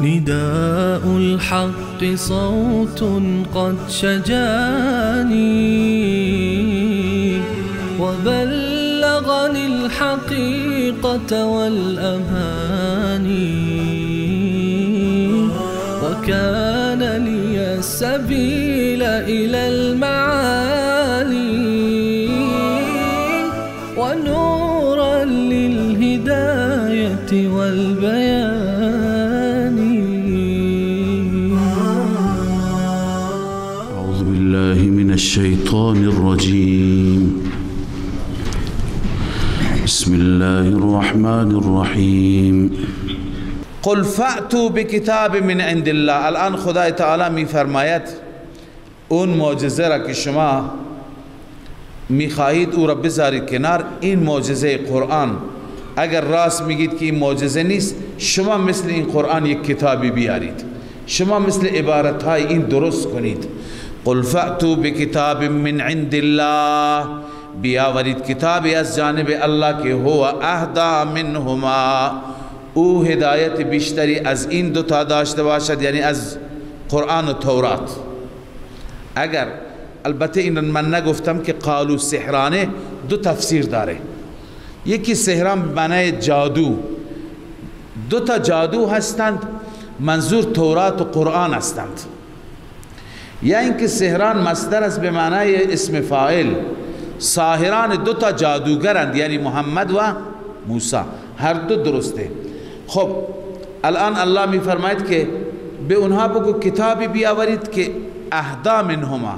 نداء الحق صوت قد شجاني وبلغني الحقيقة والأماني وكان لي السبيل إلى المعالي ونورا للهداية والبيان. أعوذ بالله من الشيطان الرجيم. بسم الله الرحمن الرحیم. قل فأتوا بکتاب من عند الله. الان خدای تعالی می فرماید اون معجزه را که شما می خواهید او را بذارید کنار، این معجزه قرآن اگر راست میگید که این معجزه نیست، شما مثل این قرآن یک کتابی بیارید، شما مثل عبارتهای این درست کنید. قل فأتوا بکتاب من عند الله، بیاورید کتابی از جانب الله که هو اهدی منهما، او هدایت بیشتری از این دوتا داشته باشد، یعنی از قرآن و تورات. اگر البته این من نگفتم که قالو سحرانه دو تفسیر داره. یکی سحران به معنی جادو، دو تا جادو هستند، منظور تورات و قرآن هستند. یا اینکه سحران مصدر است به معنی اسم فاعل، ساحران دو تا جادوگرند، یعنی محمد و موسی، هر دو درسته. خب الان الله می فرماید که به اونها بگو کتابی بیاورید که اهدا منهما،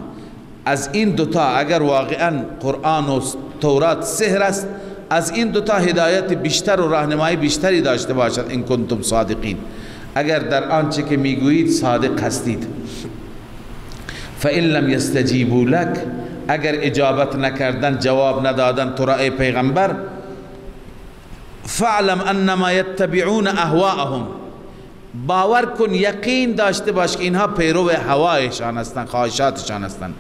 از این دوتا اگر واقعا قرآن و تورات سحر است، از این دوتا هدایت بیشتر و راهنمایی بیشتری داشته باشد. ان کنتم صادقین، اگر در آنچه که میگویید صادق هستید. فإن لم یستجیبوا لک، اگر اجابت نکردن، جواب ندادن تو را ای پیغمبر، فاعلم انما یتبعون اهواءهم، باور کن، یقین داشته باش که اینها پیرو هوایشان هستند، خواهشاتشان هستند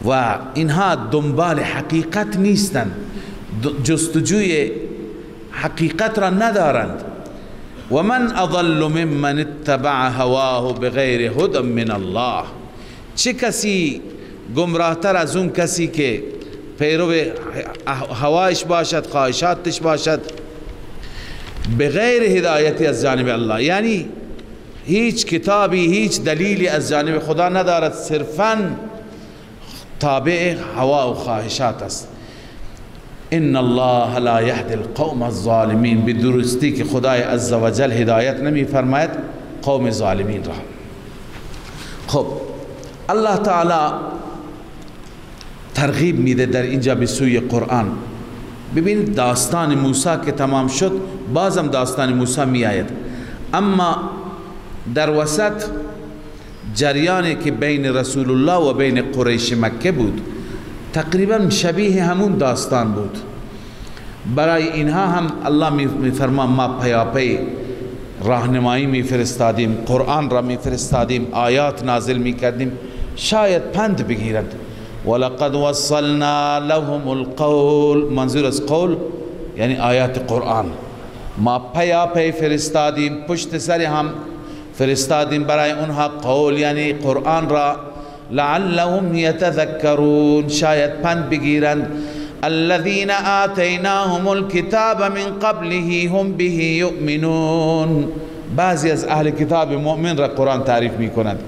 و اینها دنبال حقیقت نیستند، جستجوی حقیقت را ندارند. و من اضل ممن اتبع هواه بغیر هدى من الله، چه کسی گمراه تر از اون کسی که پیرو هوایش باشد، خواهشاتش باشد، بغیر هدایتی از جانب الله، یعنی هیچ کتابی، هیچ دلیلی از جانب خدا ندارد، صرفاً تابع هوا و خواهشات است. ان الله لا یهدی القوم الظالمین، به درستی که خدای عزوجل هدایت نمی فرماید قوم ظالمین را. خب الله تعالی ترغیب میده در اینجا به سوی قرآن. ببینید داستان موسی که تمام شد، بازم داستان موسی می آید، اما در وسط جریانی که بین رسول الله و بین قریش مکه بود تقریبا شبیه همون داستان بود. برای اینها هم الله می فرما ما پیاپی راهنمایی می فرستادیم، قرآن را می فرستادیم، آیات نازل می کردیم، شاید پند بگیرند. ولقد وصلنا لهم القول، منظور از قول یعنی آیات قرآن، ما پیاپی فرستادیم، پشت سر هم فرستادیم برای اونها قول یعنی قرآن را، لعلهم یتذکرون، شاید پند بگیرند. الذين آتیناهم الكتاب من قبله هم به یؤمنون، بعضی از اهل کتاب مؤمن را قرآن تعریف می کند،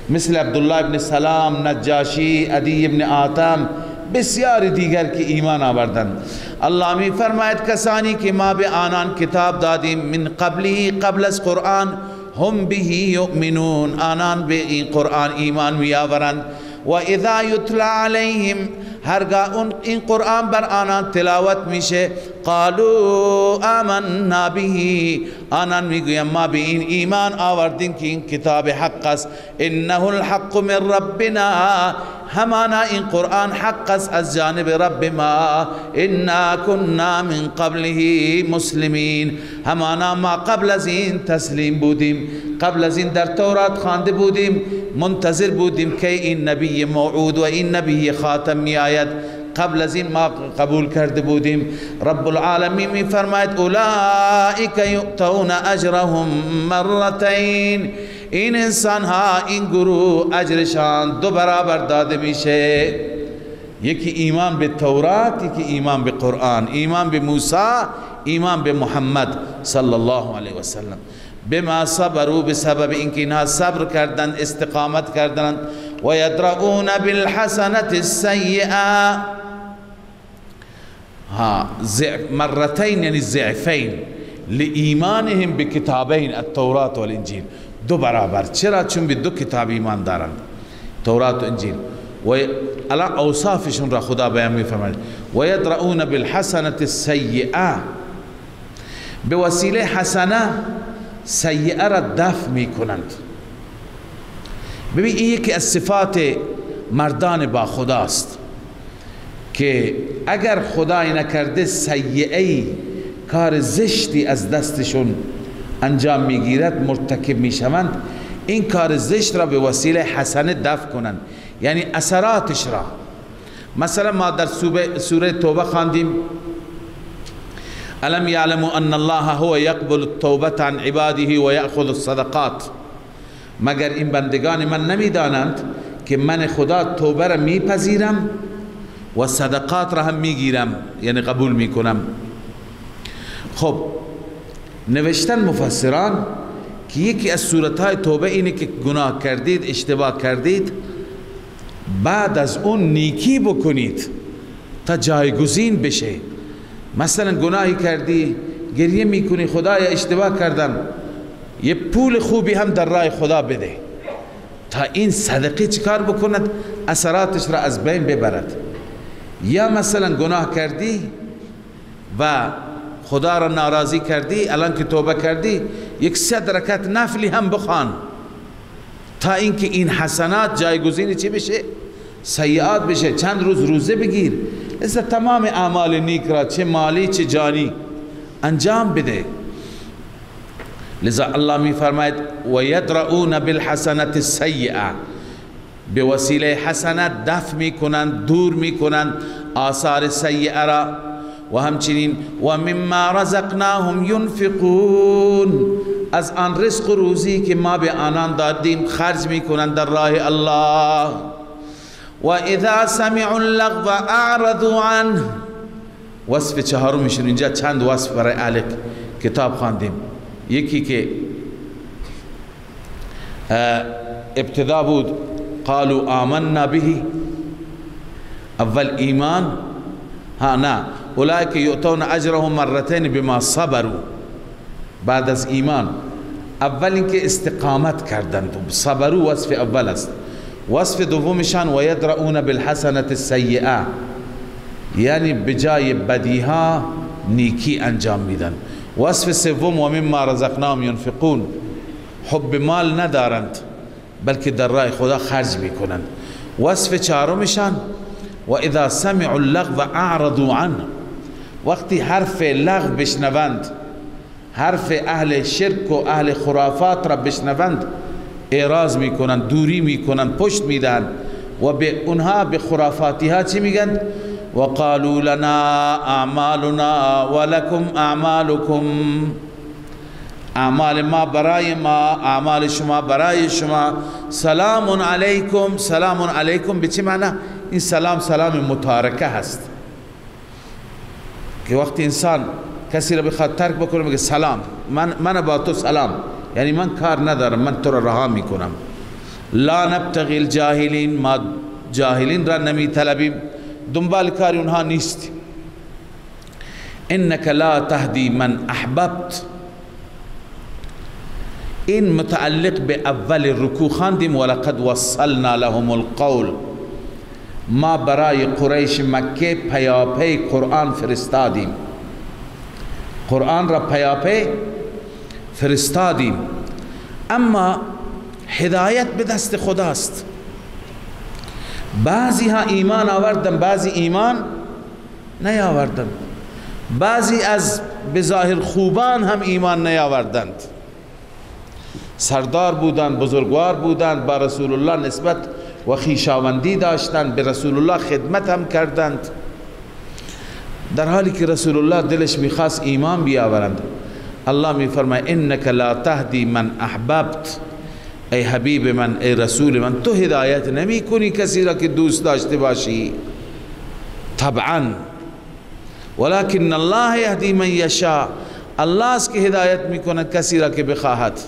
مثل عبدالله ابن سلام، نجاشی، عدی ابن آتم، بسیار دیگر که ایمان آوردند. الله می فرماید کسانی که ما به آنان کتاب دادیم من قبله، قبل از قرآن، هم به یؤمنون، آنان به این قرآن ایمان می آورند. و اذا یتلی علیهم، هرگاه این قرآن بر آنان تلاوت میشه قالوا آمنا به، آنان میگویم ما به این ایمان آوردیم که این کتاب حق است، انه الحق من ربنا، همانا این قرآن حق است از جانب رب ما، انا كنا من قبله مسلمین، همانا ما قبل از این تسلیم بودیم، قبل از این در تورات خوانده بودیم، منتظر بودیم که این نبی موعود و این نبی خاتم می آید، قبل از این ما قبول کرده بودیم. رب العالمین می فرماید اولئک یؤتون اجرهم مرتین، این انسان ها، این گروه اجرشان 2 برابر داده میشه، یکی ایمان به تورات، یکی ایمان به قرآن، ایمان به موسی، ایمان به محمد صلی الله علیه و سلم. بما صبروا، بسبب اینکه اینها صبر کردند، استقامت کردند. و یدرؤون بالحسنة السیئة، مرتين یعنی ضعفین، لایمانهم بکتابین التوراة والانجیل، 2 برابر. چرا؟ چون به 2 کتاب ایمان دارند، تورات و انجیل. و الان اوصافشون را خدا بیان می‌فرماید. و یدرؤون بالحسنة السیئة، به وسیله حسنه سیئه را دفع میکنند. ببین این یکی از صفات مردان با خداست که اگر خدای نکرده سیئه‌ای، کار زشتی از دستشون انجام میگیرد، مرتکب میشوند، این کار زشت را به وسیله حسنه دفع کنند، یعنی اثراتش را. مثلا ما در سوره توبه خواندیم الم یعلموا ان الله هو یقبل التوبة عن عباده و یأخذ الصدقات، مگر این بندگان من نمیدانند که من خدا توبه را میپذیرم و صدقات را هم میگیرم، یعنی قبول میکنم. خب نوشتن مفسران که یکی از صورتهای توبه اینه که گناه کردید، اشتباه کردید، بعد از اون نیکی بکنید تا جایگزین بشه. مثلا گناهی کردی، گریه میکنی خدایا اشتباه کردم، یه پول خوبی هم در راه خدا بده تا این صدقه چیکار بکند، اثراتش را از بین ببرد. یا مثلا گناه کردی و خدا را ناراضی کردی، الان که توبه کردی 100 رکعت نفلی هم بخوان تا اینکه این حسنات جایگزین چی بشه، سیئات بشه. چند روز روزه بگیر، از تمام اعمال نیک را چه مالی چه جانی انجام بده. لذا الله می فرماید و یدرؤون بالحسنة السیئة، به وسیله حسنت دفع می کنند، دور می کنند آثار سیئه را. و همچنین و مما رزقناهم ينفقون، از آن رزق و روزی که ما به آنان دادیم خرج می کنند در راه الله. و اذا سمعوا اللغو اعرضوا عنه، وصف 4 اینجا چند وصف برای اهل کتاب خواندیم. یکی که ابتدا بود قالوا آمنا به، اول ایمان، ها نه اولئک یؤتون اجرهم مرتين بما صبروا، بعد از ایمان اول اینکه استقامت کردند، صبروا وصف اول است. وصف دومشان و یدرؤون بالحسنة السیئة، یعنی بجای بدیها نیکی انجام میدن. وصف سوم و مما رزقناهم ينفقون، حب مال ندارند بلکه در راه خدا خرج میکنند. وصف 4مشان و اذا سمعوا اللغو اعرضوا عنه، وقتی حرف لغو بشنوند، حرف اهل شرک و اهل خرافات را بشنوند، اعراض میکنند، دوری میکنند، پشت میدن و به اونها، به خرافاتی ها چی میگن؟ و قالوا لنا اعمالنا ولکم اعمالکم، اعمال ما برای ما، اعمال شما برای شما. سلام علیکم، سلام علیکم به چه معنی؟ این سلام سلام متارکه هست که وقتی انسان کسی را بخواد ترک بکنه میگه سلام، من با تو سلام، یعنی من کار ندارم، من تو را رها میکنم. لا نبتغی الجاهلین، ما جاهلین را نمی طلبیم، دنبال کاری اونها نیست. انک لا تهدی من احببت، این متعلق به اول رکوع خواندیم ولقد وصلنا لهم القول، ما برای قریش مکه پیاپی قرآن فرستادیم، قرآن را پیاپی فرستادیم، اما هدایت به دست خداست. بعضی ها ایمان آوردن، بعضی ایمان نیاوردند. بعضی از بظاهر خوبان هم ایمان نیاوردند، سردار بودند، بزرگوار بودند، با رسول الله نسبت و خویشاوندی داشتند، به رسول الله خدمت هم کردند، در حالی که رسول الله دلش میخواست ایمان بیاورند. الله میفرماید انک لا تهدی من احببت، ای حبیب من، ای رسول من، تو هدایت نمی کنی کسی را که دوست داشته باشی، طبعا، ولكن الله یهدی من یشاء، الله است که هدایت میکند کسی را که بخواهد،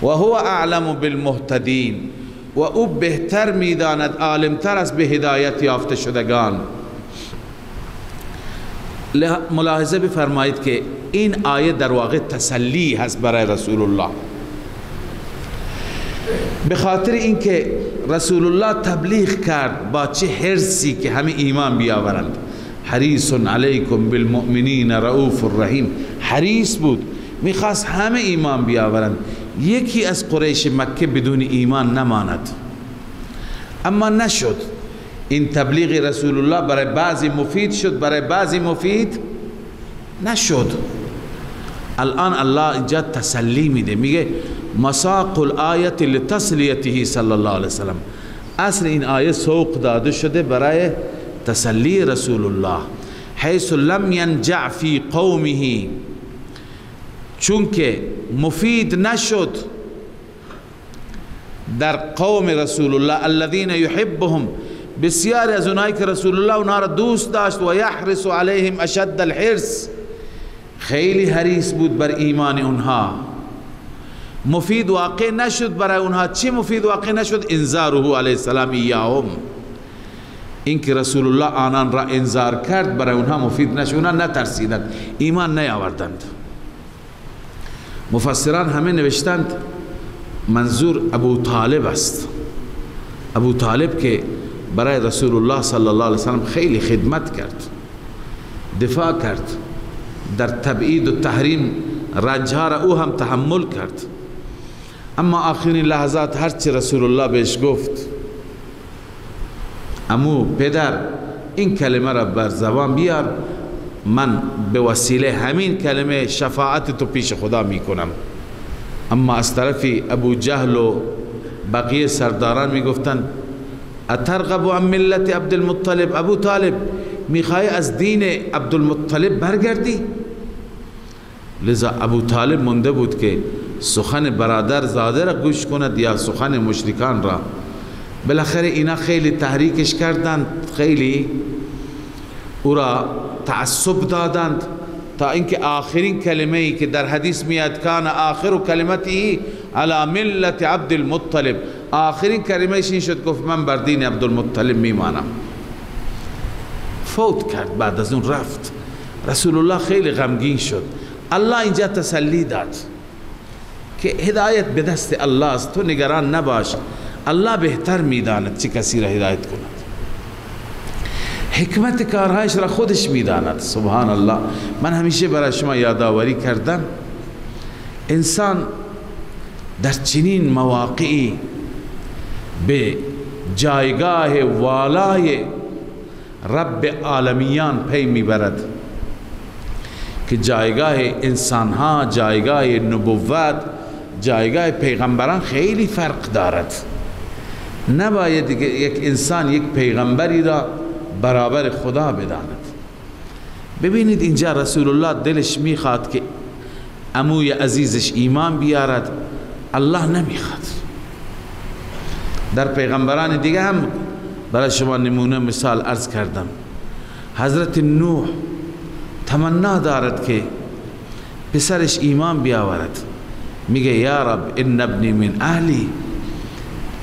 و هو اعلم بالمهتدین، و او بهتر میداند، عالمتر است به هدایت یافته شدگان. ملاحظه بفرمایید که این آیه در واقع تسلی هست برای رسول الله، به خاطر اینکه رسول الله تبلیغ کرد با چه حرصی که همه ایمان بیاورند. حریص علیکم بالمؤمنین رؤوف الرحیم، حریص بود، میخواست همه ایمان بیاورند، یکی از قریش مکه بدون ایمان نماند. اما نشد. این تبلیغ رسول الله برای بعضی مفید شد، برای بعضی مفید نشد. الان الله اینجا تسلی میده، میگه مساق الآیت لتسلیته صلی الله علیه وسلم. اصل این آیه سوق داده شده برای تسلی رسول الله، حیث لم ینجع فی قومه، چون که مفید نشد در قوم رسول الله، الذین یحبهم، بسیاری از اونایی که رسول الله اونها را دوست داشت، و یحرص علیهم اشد الحرص، خیلی حریص بود بر ایمان اونها. مفید واقع نشد برای اونها. چی مفید واقع نشد؟ انذاره علیه السلام ایاهم، اینکه رسول الله آنان را انذار کرد برای اونها مفید نشد، اونها نترسیدند، ایمان نیاوردند. مفسران همه نوشتند منظور ابو طالب است، ابو طالب که برای رسول الله صلی الله علیه وسلم خیلی خدمت کرد، دفاع کرد، در تبعید و تحریم رنجها را او هم تحمل کرد. اما آخرین لحظات هرچی رسول الله بهش گفت، امو پدر این کلمه را بر زبان بیار، من به وسیله همین کلمه شفاعت تو پیش خدا میکنم. اما از طرفی ابو جهل و بقیه سرداران میگفتن اترغب عن ملت عبدالمطلب، ابو طالب میخوای از دین عبدالمطلب برگردی؟ لذا ابو طالب مونده بود که سخن برادر زاده را گوش کند یا سخن مشرکان را. بالاخره اینا خیلی تحریکش کردند، خیلی او را تعصب دادند، تا اینکه آخرین کلمه ای که در حدیث میاد کان آخر کلمتی علی ملت عبدالمطلب، آخرین کلمهش این شد گفت من بر دین عبدالمطلب میمانم. فوت کرد، بعد از اون رفت. رسول الله خیلی غمگین شد. الله اینجا تسلی داد که هدایت به دست الله است، تو نگران نباش، الله بهتر میداند چه کسی را هدایت کند، حکمت کارهایش را خودش میداند. سبحان الله. من همیشه برای شما یادآوری کردم، انسان در چنین مواقعی به جایگاه والای رب عالمیان پی میبرد که جایگاه انسانها، جایگاه نبوت، جایگاه پیغمبران خیلی فرق دارد. نباید یک انسان یک پیغمبری را برابر خدا بداند. ببینید اینجا رسول الله دلش میخواد که عموی عزیزش ایمان بیارد، الله نمیخواد. در پیغمبران دیگه هم برای شما نمونه مثال عرض کردم. حضرت نوح تمنا دارد که پسرش ایمان بیاورد، میگه یا رب ان ابنی من اهلی،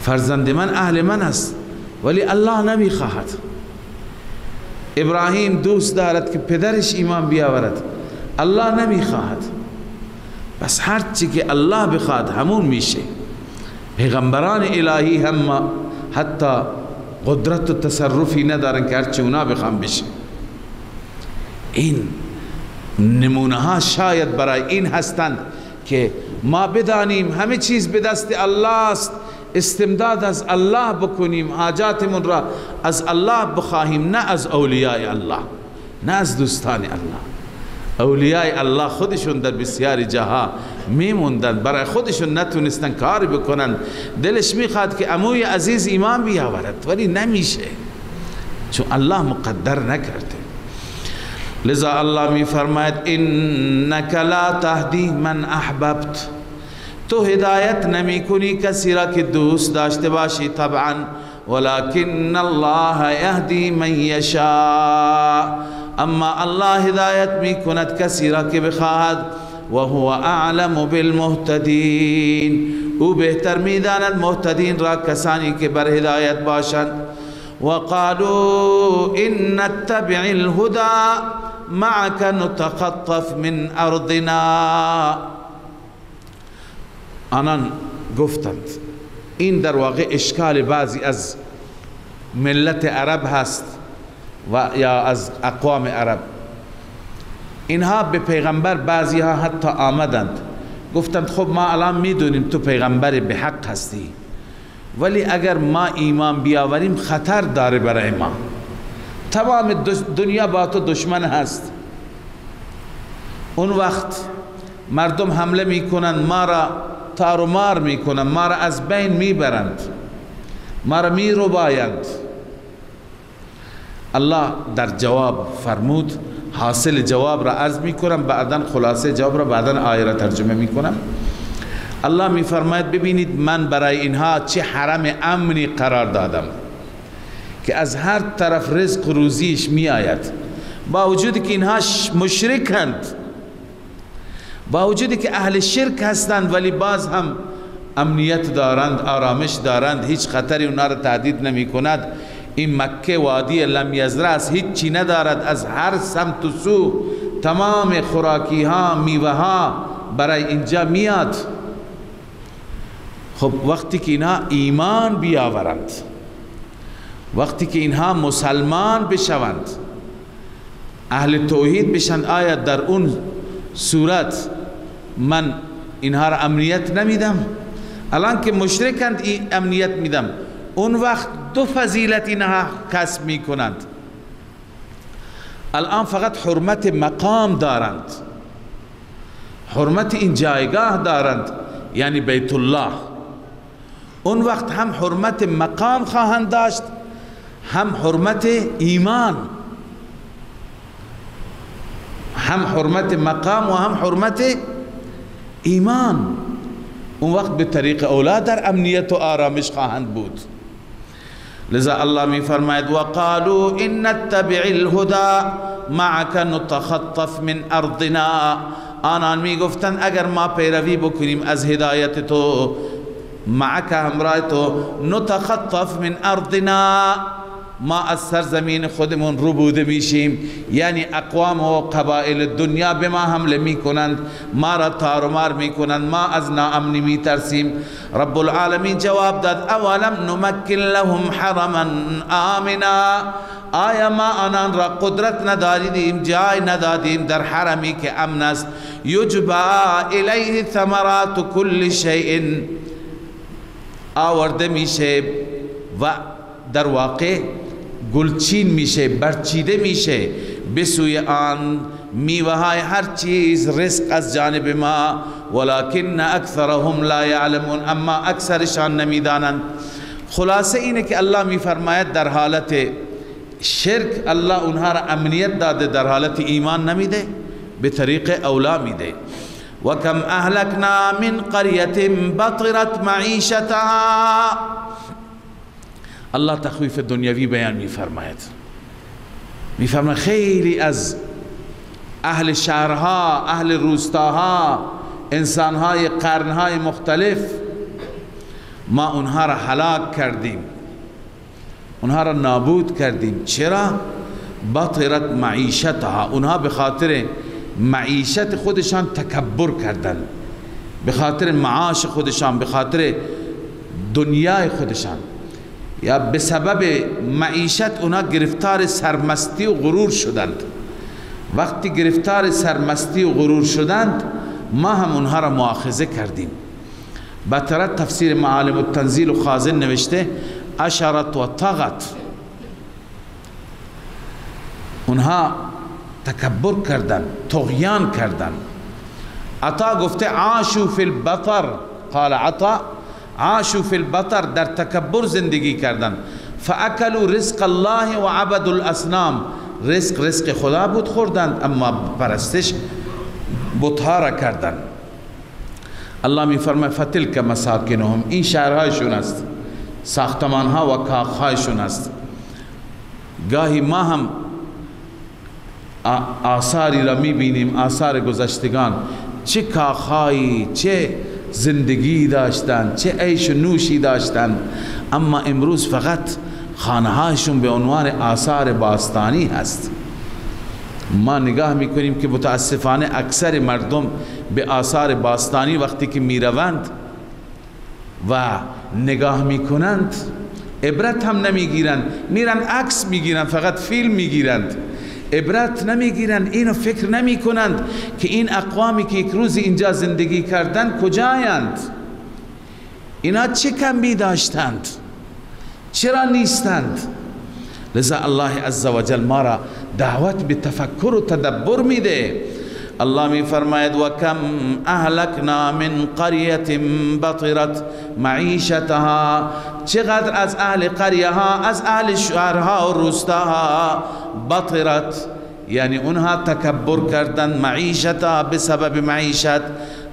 فرزند من اهل من است، ولی الله نمیخواهد. ابراهیم دوست دارد که پدرش ایمان بیاورد، الله نمیخواهد. بس هرچی که الله بخواد همون میشه. پیغمبران الهی هم حتی قدرت و تصرفی ندارن که هرچی اونا بخوام بشه. این نمونه ها شاید برای این هستند که ما بدانیم همه چیز به دست الله است، استمداد از الله بکنیم، حاجاتمون را از الله بخواهیم، نه از اولیاء الله، نه از دوستان الله. اولیاء الله خودشون در بسیاری جاها میموندن، برای خودشون نتونستن کاری بکنن، دلش میخواد که عموی عزیز ایمان بیاورد ولی نمیشه، چون الله مقدر نکرده. لذا الله میفرماید انک لا تهدی من احببت، تو هدایت نمی کنی کسی را که دوست داشته باشی طبعا، ولكن الله یهدی من یشاء، اما الله هدایت می کند کسی را که بخواهد، و هو اعلم بالمهتدین، او بهتر می داند مهتدین را، کسانی که بر هدایت باشند. وقالوا ان نتبع الهدى معك نتخطف من ارضنا، آنان گفتند، این در واقع اشکال بعضی از ملت عرب هست و یا از اقوام عرب. اینها به پیغمبر بعضی ها حتی آمدند گفتند خب ما الان میدونیم تو پیغمبر به حق هستی، ولی اگر ما ایمان بیاوریم خطر داره برای ما، تمام دنیا با تو دشمن هست، اون وقت مردم حمله میکنند، ما را تار و مار میکنند، ما را از بین میبرند، ما را میربایند. الله در جواب فرمود، حاصل جواب را عرض میکنم، بعداً خلاصه جواب را بعداً آیه را ترجمه میکنم. الله میفرماید ببینید من برای اینها چه حرم امنی قرار دادم که از هر طرف رزق روزیش می آید، با وجودی که اینها مشرکند، با وجودی که اهل شرک هستند، ولی باز هم امنیت دارند، آرامش دارند، هیچ خطری اونها را تهدید نمی کند. این مکه وادی لم یزرع است، هیچ چی ندارد، از هر سمت و سو تمام خوراکی ها میوه ها برای اینجا میاد. خب وقتی که اینها ایمان بیاورند، وقتی که اینها مسلمان بشوند، اهل توحید بشن، آیا در اون صورت من اینها را امنیت نمیدم؟ الان که مشرکند این امنیت میدم. اون وقت دو فضیلت اینها کسب میکنند. الان فقط حرمت مقام دارند، حرمت این جایگاه دارند، یعنی بیت الله. اون وقت هم حرمت مقام خواهند داشت، هم حرمت ایمان، هم حرمت مقام و هم حرمت ایمان. اون وقت به طریق اولا در امنیت و آرامش خواهند بود. لذا الله می فرماید وقالوا ان نتبع الهدى معك نتخطف من ارضنا، آنان می گفتند اگر ما پیروی بکنیم از هدایت تو، معك همراه تو، نتخطف من ارضنا، ما از سرزمین خودمون ربوده میشیم، یعنی اقوام و قبائل دنیا به ما حمله میکنند، ما را تار و مار میکنند، ما از ناامنی میترسیم. رب العالمین جواب داد اولم نمکن لهم حرما آمنا، آیا ما آنان را قدرت ندادیم، جای ندادیم در حرمی که امن است، یجبا الیه ثمرات کل شیء، آورده میشه و در واقع گلچین میشه، برچیده میشه به سوی آن میوه های هر چیز، رزق از جانب ما، ولکن اکثرهم لا یعلمون، اما اکثرشان نمیدانند. خلاصه اینه که الله میفرماید در حالت شرک الله اونها را امنیت داده، در حالت ایمان نمیده، به طریق اولا میده. و کم اهلکنا من قریة بطرت معیشتها، الله تخویف دنیوی بیان میفرماید، میفرماید خیلی از اهل شهرها، اهل روستاها، انسانهای قرنهای مختلف، ما اونها را هلاک کردیم، اونها را نابود کردیم. چرا؟ بطرت معیشتها، اونها به خاطر معیشت خودشان تکبر کردن، به خاطر معاش خودشان، به خاطر دنیای خودشان. یا به سبب معیشت اونا گرفتار سرمستی و غرور شدند. وقتی گرفتار سرمستی و غرور شدند ما هم اونها را مؤاخذه کردیم. بطرت تفسیر معالم التنزیل و خازن نوشته اشرت و طغت، اونها تکبر کردن، طغیان کردن. عطا گفته عاشوا فی البطر، قال عطا عاشوا فی البطر، در تکبر زندگی کردن. فاکلوا رزق الله و عبدوا الاصنام، رزق خدا بود خوردند اما پرستش بتها را کردند. الله می فرماید فتلک مساکنهم، این شهرهایشون است، ساختمانها و کاخهایشون است. گاهی ما هم آثاری را می بینیم، آثار گذشتگان، چه کاخهایی، چه زندگی داشتند، چه عیش و نوشی داشتند، اما امروز فقط خانه‌هایشون به عنوان آثار باستانی هست. ما نگاه میکنیم که متاسفانه اکثر مردم به آثار باستانی وقتی که میروند و نگاه میکنند عبرت هم نمیگیرند، میرن عکس میگیرند، فقط فیلم میگیرند، عبرت نمیگیرند. اینو فکر نمیکنند که این اقوامی که یک روز اینجا زندگی کردند کجایند، اینا چه کمی داشتند، چرا نیستند. لذا الله عزوجل ما را دعوت به تفکر و تدبر میده. الله می فرماید و کم اهلکنا من قریة بطرت معیشتها، چقدر از اهل قریه ها، از اهل شهرها و روستاها، بطرت یعنی اونها تکبر کردند، معیشتها به سبب معیشت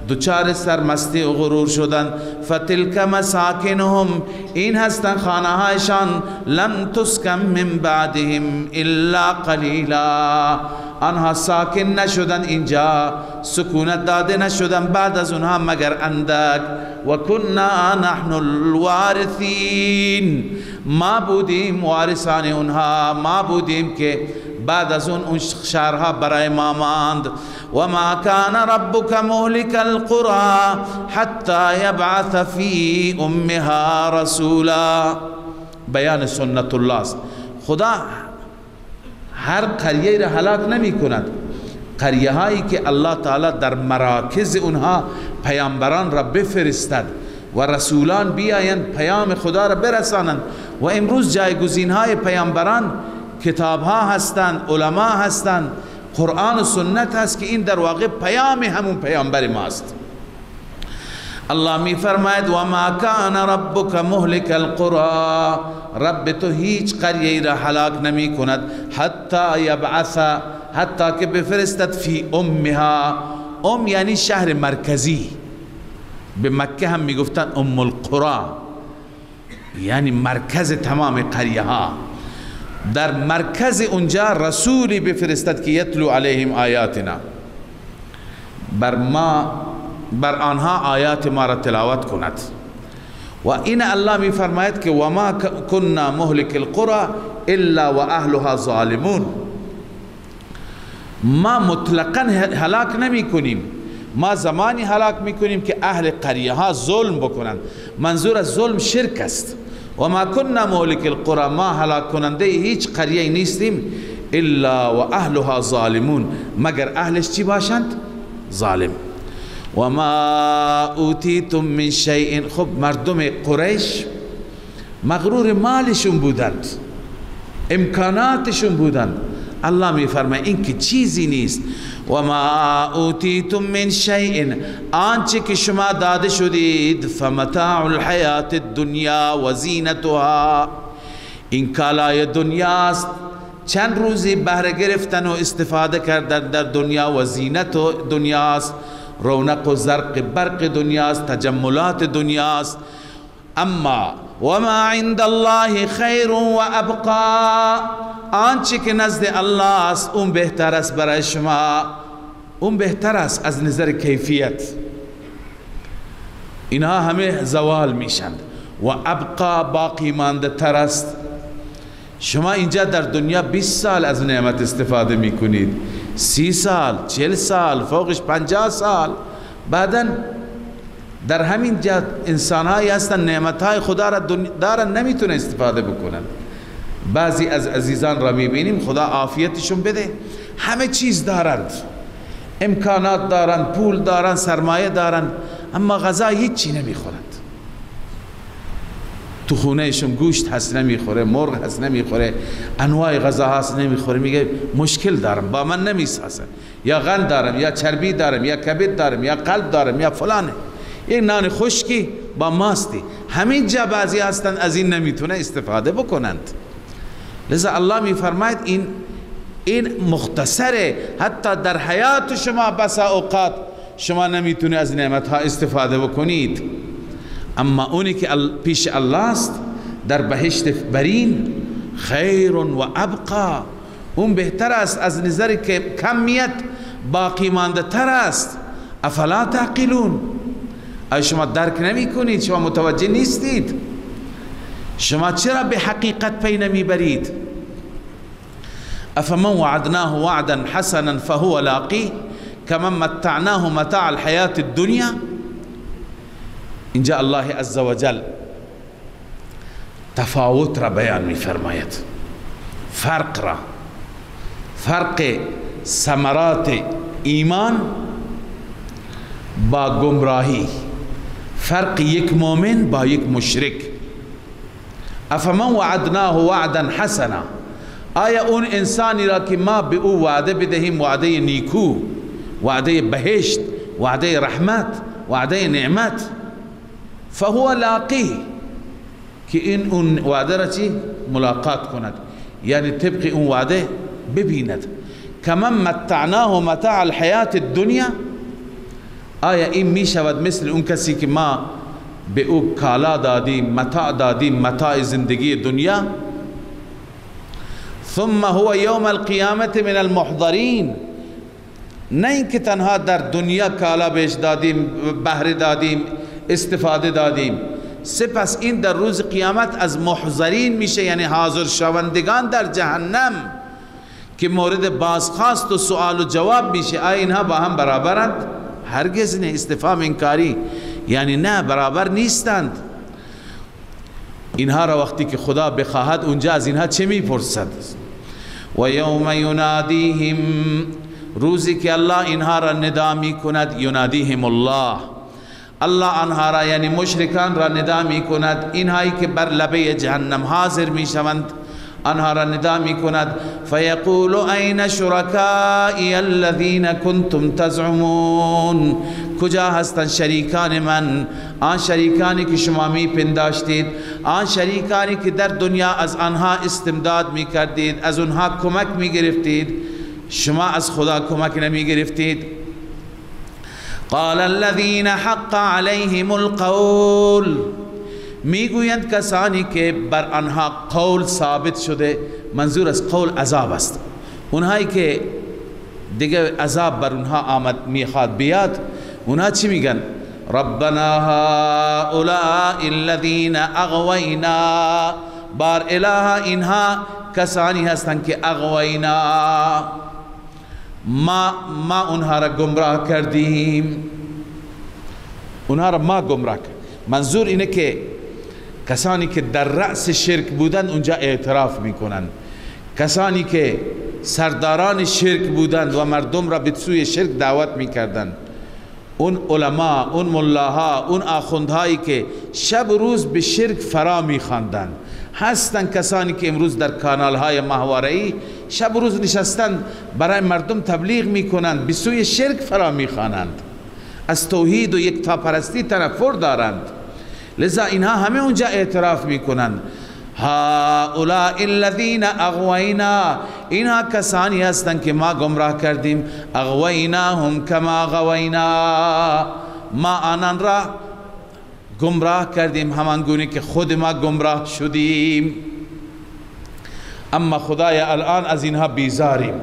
دوچار سرمستی و غرور شدند. فتلک مساکنهم، این هستند خانه هایشان، لم تسکن من بعدهم الا قلیلا، آنها ساکن نشدند اینجا، سکونت داده نشدند بعد از اونها مگر اندک. و کنا نحن الوارثین، ما بودیم وارثان اونها، ما بودیم که بعد از اون شهرها برای ما ماند. و ما کان ربک مهلک القرى حتی یبعث فی امها رسولا. بیان سنت الله است. خدا هر قریه را هلاک نمی کند. قریه هایی که الله تعالی در مراکز اونها پیامبران را بفرستد و رسولان بیایند پیام خدا را برسانند. و امروز جایگزین های پیامبران کتاب ها هستند، علما هستند، قرآن و سنت هست که این در واقع پیام همون پیامبر ماست. الله می فرماید و ما کان ربک مهلک القرى، رب تو هیچ قریه را هلاک نمی کند حتی یبعث، حتی که بفرستد فی امها. ام یعنی شهر مرکزی، به مکه هم می گفتن ام القرى، یعنی مرکز تمام قریه ها. در مرکز اونجا رسولی بفرستد که یتلو علیهم آیاتنا، بر آنها آیات ما را تلاوت کند. و این الله می فرماید که و ما کنا مهلک القرى الا و اهلها ظالمون، ما مطلقا هلاک نمی کنیم، ما زمانی هلاک می کنیم که اهل قریه ها ظلم بکنند. منظور از ظلم شرک است. و ما کنا مهلک القرى، ما هلاک کننده هیچ قریه نیستیم، الا و اهلها ظالمون، مگر اهلش چی باشند؟ ظالم. و ما اوتیتم من شیء، خب مردم قریش مغرور مالشون بودند، امکاناتشون بودند. الله می فرماید این که چیزی نیست. و ما اوتیتم من شیء، آنچه که شما داده شدید، فمتاع الحیات الدنیا و زینتها، این کالای دنیاست، چند روزی بهره گرفتن و استفاده کردن در دنیا، و زینت دنیاست، رونق و زرق برق دنیاست، تجملات دنیاست. اما و ما عند الله خیر و ابقا، آنچه که نزد الله است اون بهتر است برای شما، اون بهتر است از نظر کیفیت. اینها همه زوال میشند. و ابقا، باقی مانده تر است. شما اینجا در دنیا 20 سال از نعمت استفاده میکنید، 30 سال، 40 سال، فوقش 50 سال، بعدن در همین جا انسان هایی هستن نعمت های خدا را دارن نمیتونه استفاده بکنن. بعضی از عزیزان را میبینیم خدا عافیتشون بده، همه چیز دارند، امکانات دارند، پول دارند، سرمایه دارند، اما غذا هیچی نمیخورند. تو خونهشون گوشت هست نمیخوره، مرغ هست نمیخوره، انواع غذا هست نمیخوره. میگه مشکل دارم، با من نمیسازه، یا غن دارم، یا چربی دارم، یا کبد دارم، یا قلب دارم، یا فلانه. یک نان خشکی با ماستی. همین جا بعضی هستند از این نمیتونه استفاده بکنند. لذا الله میفرماید این مختصره، حتی در حیات شما بسا اوقات شما نمیتونه از نعمت ها استفاده بکنید، اما اونی که پیش الله است در بهشت برین خیر و ابقا، اون بهتر است از نظر که کمیت باقی مانده تر است. افلا تعقلون، ای شما درک نمی کنید؟ شما متوجه نیستید؟ شما چرا به حقیقت پی نمی برید؟ افمن وعدناه وعدا حسنا فهو لاقی کمن متعناه متاع الحیات الدنیا. اینجا الله عزوجل تفاوت را بیان می فرماید، فرق ثمرات ایمان با گمراهی، فرق یک مؤمن با یک مشرک. افمن وعدناه وعدا حسنا، آیا اون انسانی را که ما به او وعده بدهیم، وعده نیکو، وعده بهشت، وعده رحمت، وعده نعمت، فهو لاقی، که این اون وعده را چی؟ ملاقات کند، یعنی طبق اون وعده ببیند. کمن متعناه متاع الحیات الدنیا، آیا این می شود مثل اون کسی که ما به او کالا دادیم، متاع دادیم، متاع زندگی دنیا؟ ثم هو یوم القیامت من المحضرین، نه اینکه تنها در دنیا کالا بهش دادیم، بهره دادیم، استفاده دادیم، سپس این در روز قیامت از محضرین میشه، یعنی حاضر شوندگان در جهنم که مورد بازخواست و سوال و جواب میشه. آیا اینها با هم برابرند؟ هرگز نه. استفهام انکاری، یعنی نه، برابر نیستند. اینها را وقتی که خدا بخواهد اونجا از اینها چه میپرسد؟ و یوم ینادیهم، روزی که الله اینها را ندا میکند، ینادیهم الله، الله آنها را یعنی مشرکان را ندا میکند، اینهایی که بر لبه جهنم حاضر میشوند آنها را ندا میکند. فیقول این شرکائی الذین کنتم تزعمون، کجا هستند شریکان من، آن شریکانی که شما می پنداشتید، آن شریکانی که در دنیا از آنها استمداد می کردید، از آنها کمک می گرفتید، شما از خدا کمک نمی گرفتید. قال الذين حق عليهم القول، میگویند کسانی که بر آنها قول ثابت شده، منظور از قول عذاب است، اونهایی که دیگه عذاب بر اونها آمد میخواد بیاد، اونها چی میگن؟ ربنا هؤلاء الذين اغوینا، بار اله اینها کسانی هستند که اغوینا، ما اونها را گمراه کردیم، اونها را ما گمراه کردیم. منظور اینه که کسانی که در رأس شرک بودند اونجا اعتراف میکنند، کسانی که سرداران شرک بودند و مردم را به سوی شرک دعوت میکردند، اون علما، اون ملاها، اون آخوندهایی که شب و روز به شرک فرا میخواندند، هستند کسانی که امروز در کانالهای ماهواره‌ای شب و روز نشستند برای مردم تبلیغ میکنند، به سوی شرک فرا میخوانند، از توحید و یکتاپرستی تنفر دارند. لذا اینها همه اونجا اعتراف میکنند. هؤلاء الذین اغوینا، اینها کسانی هستند که ما گمراه کردیم، اغویناهم کما غوینا، ما آنان را گمراه کردیم همان گونه که خود ما گمراه شدیم. اما خدایا الان از اینها بیزاریم،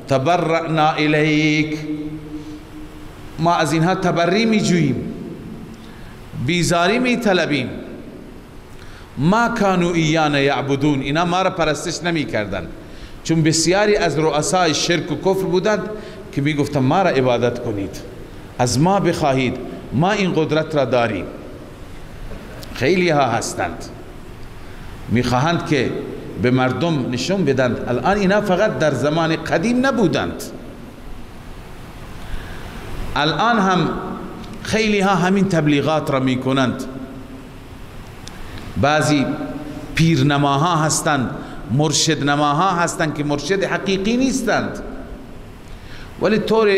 تبرأنا الیک، ما از اینها تبری می جوییم، بیزاری می طلبیم. ما کانوا ایانا یعبدون، اینا ما را پرستش نمی کردن، چون بسیاری از رؤسای شرک و کفر بودند که می گفتن ما را عبادت کنید، از ما بخواهید، ما این قدرت را داریم. خیلی ها هستند میخواهند که به مردم نشون بدند. الان اینا فقط در زمان قدیم نبودند، الان هم خیلی ها همین تبلیغات را میکنند. بعضی پیرنماها هستند، مرشد نماها هستند که مرشد حقیقی نیستند، ولی طور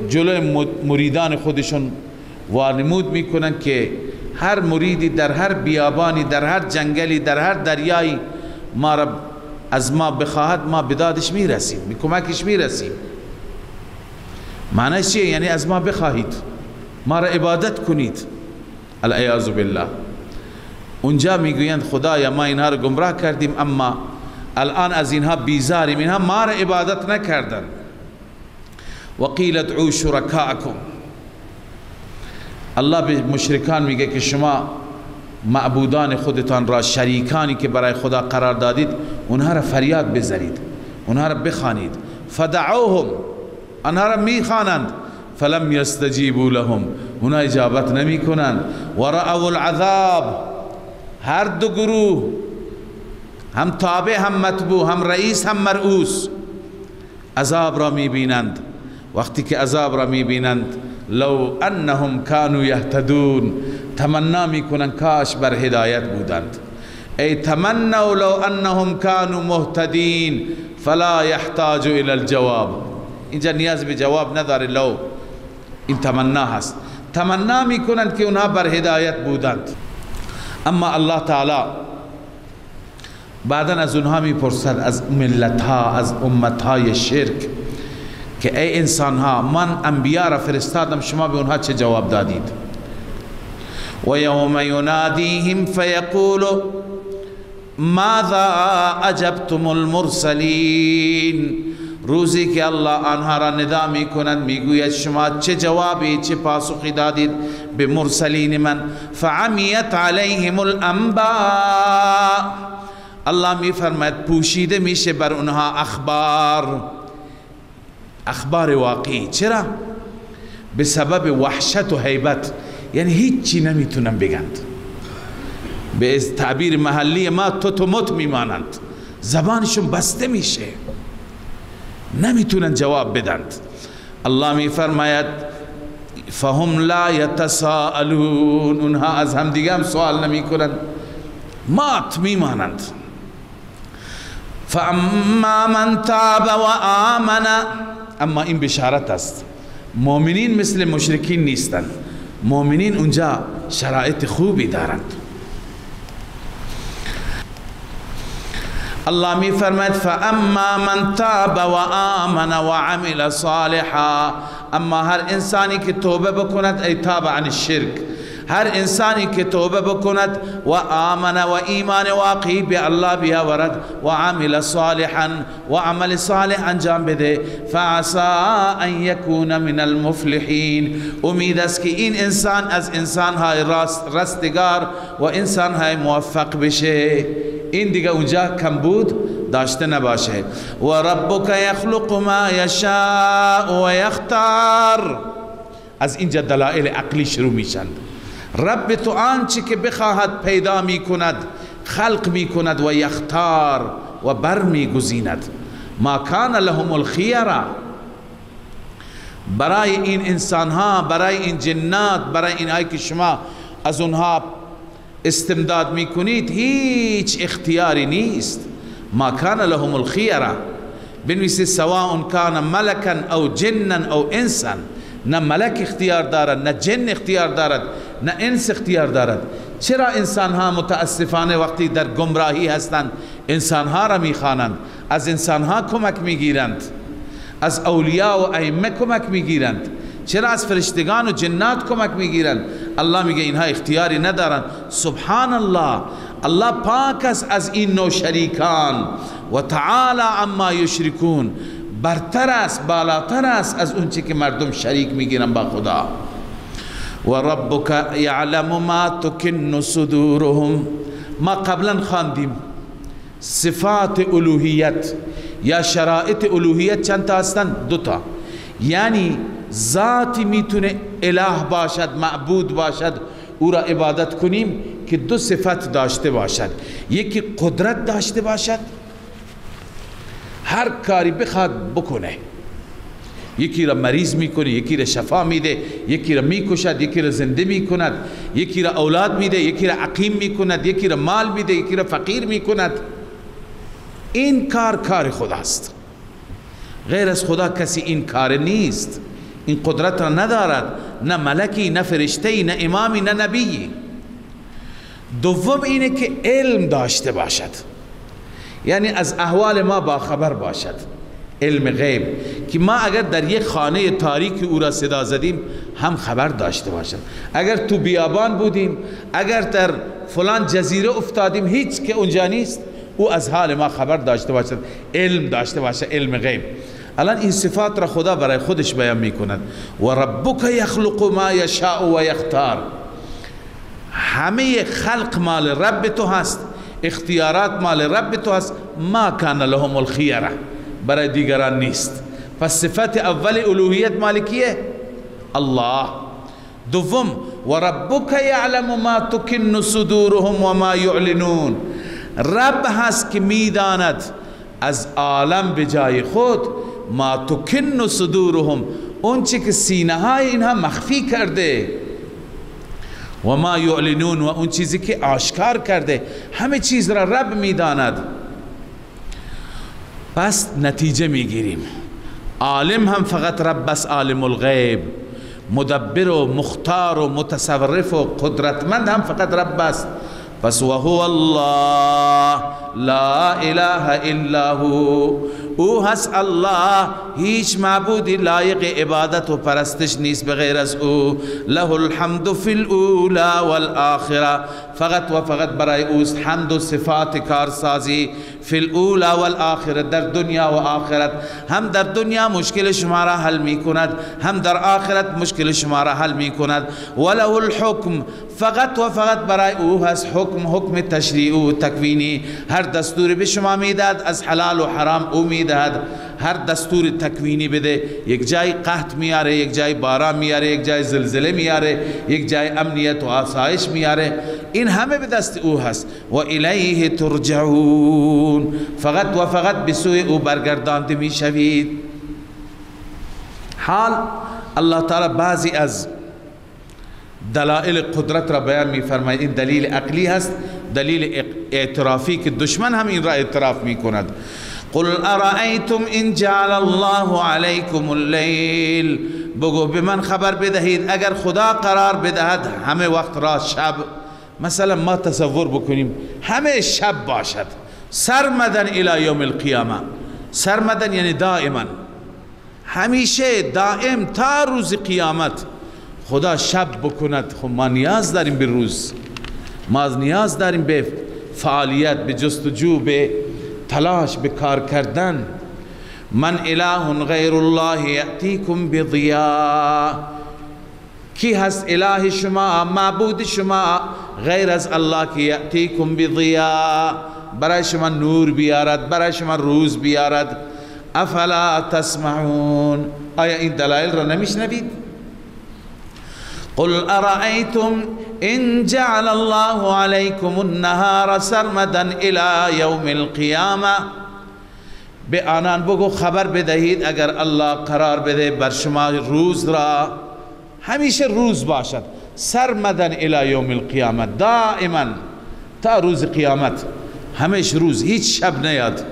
جلوی مریدان خودشون وانمود میکنند که هر مریدی در هر بیابانی، در هر جنگلی، در هر دریایی ما را از ما بخواهد ما بدادش میرسیم، به کمکش میرسیم. معنیش چیه؟ یعنی از ما بخواهید، ما را عبادت کنید. العیاذ بالله. اونجا میگویند خدایا ما اینها را گمراه کردیم، اما الان از اینها بیزاریم، اینها ما را عبادت نکردن. وقیل ادعوا شرکاءکم. الله به مشرکان میگه که شما معبودان خودتان را، شریکانی که برای خدا قرار دادید، اونها را فریاد بزنید، اونها را بخوانید. فدعوهم، اونها را میخوانند. فلم یستجیبوا لهم، اونها اجابت نمی کنند. ورأوا العذاب، هر دو گروه، هم تابع هم متبوع، هم رئیس هم مرئوس، عذاب را میبینند. وقتی که عذاب را میبینند لو انهم كانوا يهتدون، تمنا میکنند کاش بر هدایت بودند. ای تمنوا لو انهم كانوا مهتدین فلا يحتاج الى الجواب. اینجا نیاز به جواب نداره، لو این تمنا هست. تمنا میکنند که اونها بر هدایت بودند. اما الله تعالی بعدا از اونها میپرسد، از ملت ها، از امت های شرک، که ای انسان ها، من انبیا را فرستادم، شما به اونها چه جواب دادید؟ و یوم ینادیهم فیقول ماذا اجبتم المرسلین. روزی که الله آنها را ندا می کند میگوید شما چه جوابی، چه پاسخی دادید به مرسلین من؟ فعمیت علیهم الانباء. الله می فرماید پوشیده میشه بر اونها اخبار واقعی. چرا؟ به سبب وحشت و هیبت، یعنی هیچی نمیتونن بگند. به تعبیر محلی ما تو مت میمانند، زبانشون بسته میشه، نمیتونن جواب بدند. الله می فرماید فهم لا یتساءلون، اونها از هم دیگه هم سوال نمی کنند، مات میمانند. فاما من تاب و آمن، اما این بشارت است، مؤمنین مثل مشرکین نیستند. مؤمنین اونجا شرایط خوبی دارند. الله می فرماید فاما من تاب و آمن و عمل صالحا. اما هر انسانی که توبه بکند، ای تاب عن الشرک، هر انسانی که توبه بکند و آمن و ایمان واقعی به الله بیاورد و عمل صالحا و عمل صالح انجام بده، فعسى ان یکون من المفلحین. امید است که این انسان از انسانهای رستگار و انسانهای موفق بشه، این دیگه اونجا کمبود داشته نباشه. و ربک یخلق ما یشاء و یختار. از اینجا دلائل عقلی شروع میشند. رب تو آنچه که بخواهد پیدا می کند، خلق می کند و یختار و بر می گزیند. ما کان لهم الخیره. برای این انسان ها، برای این جنات، برای این هایی که شما از اونها استمداد می کنید، هیچ اختیاری نیست. ما کان لهم الخیره، بنویسید سواء کان ملکا او جنا او انسا. نه ملک اختیار دارد، نه جن اختیار دارد، نه انس اختیار دارد. چرا انسان ها متاسفانه وقتی در گمراهی هستند انسان ها را میخوانند، از انسان ها کمک میگیرند، از اولیاء و ائمه کمک میگیرند؟ چرا از فرشتگان و جنات کمک میگیرند؟ الله میگه اینها اختیاری ندارند. سبحان الله، الله پاک است از این نوع شریکان. و تعالی عما یشرکون، برتر است، بالاتر است از اون چی که مردم شریک میگیرن با خدا. و ربک یعلم ما تکن صدورهم. ما قبلا خواندیم صفات الوهیت یا شرائط الوهیت چند تا هستند؟ 2 تا. یعنی ذاتی میتونه اله باشد، معبود باشد، او را عبادت کنیم که دو صفت داشته باشد. یکی قدرت داشته باشد، هر کاری بخواد بکنه. یکی را مریض میکنه، یکی را شفا میده، یکی را میکشد، یکی را زنده میکند، یکی را اولاد میده، یکی را عقیم میکند، یکی را مال میده، یکی را فقیر میکند. این کار خداست. غیر از خدا کسی این کار نیست. این قدرت را ندارد، نه ملکی، نه فرشته، نه امامی، نه نبی. دوم اینه که علم داشته باشد، یعنی از احوال ما باخبر باشد. علم غیب که ما اگر در یک خانه تاریک او را صدا زدیم هم خبر داشته باشد. اگر تو بیابان بودیم، اگر در فلان جزیره افتادیم، هیچ که اونجا نیست، او از حال ما خبر داشته باشد، علم داشته باشد، علم غیب. الان این صفات را خدا برای خودش بیان میکند. و ربک یخلق ما یشاء و یختار. همه خلق مال رب تو هست، اختیارات مال رب تو هست. ما کان لهم الخیره، برای دیگران نیست. پس صفت اول الوهیت مالکیه الله. دوم و ربک یعلم ما تکن صدورهم و ما یعلنون. رب هست که میداند از عالم به جای خود ما تکن صدورهم، اون چه که سینه های اینها مخفی کرده، و ما یعلنون، و اون چیزی که آشکار کرده. همه چیز را رب میداند. پس نتیجه میگیریم عالم هم فقط رب بس، عالم الغیب، مدبر و مختار و متصرف و قدرتمند هم فقط رب است. پس و هو الله لا اله الا هو، او هست الله، هیچ معبودی لایق عبادت و پرستش نیست بغیر از او. له الحمد فی الاولی والآخره، فقط و فقط برای اوست حمد و صفات کارسازی. فی الاولی والآخره، در دنیا و آخرت. هم در دنیا مشکل شما را حل می کند، هم در آخرت مشکل شما را حل می کند. وله الحکم، فقط و فقط برای او هست حکم تشریعی و تکوینی. هر دستوری به شما میدهد از حلال و حرام او میدهد. هر دستور تکوینی بده، یک جای قحط میاره، یک جای باران میاره، یک جای زلزله میاره، یک جای امنیت و آسایش میاره. این همه به دست او هست. و الیه ترجعون، فقط و فقط به سوی او برگردانده میشوید. حال الله تعالی بعضی از دلائل قدرت را بیان می‌فرماید. این دلیل عقلی هست، دلیل اعترافی که دشمن هم این را اعتراف می‌کند. قل ارأیتم ان جعل الله علیکم اللیل، بگو به من خبر بدهید اگر خدا قرار بدهد همه وقت را شب. مثلا ما تصور بکنیم همه شب باشد، سرمدن الی یوم القیامه. سرمدن یعنی دائما، همیشه دائم تا روز قیامت خدا شب بکند. خب ما نیاز داریم به روز، ما نیاز داریم به فعالیت، به جستجو، به تلاش، به کار کردن. من اله غیر الله یأتیکم بضیاء، کی هست اله شما، معبود شما غیر از الله که یأتیکم بضیاء، برای شما نور بیارد، برای شما روز بیارد. افلا تسمعون، آیا این دلائل را نمیشنوید؟ قل ارأیتم ان جعل الله علیکم النهار سرمدا الی یوم القیامه، به آنان بگو خبر بدهید اگر الله قرار بده بر شما روز را همیشه روز باشد، سرمدا الی یوم القیامه، دائما تا روز قیامت همیشه روز، هیچ شب نیاد.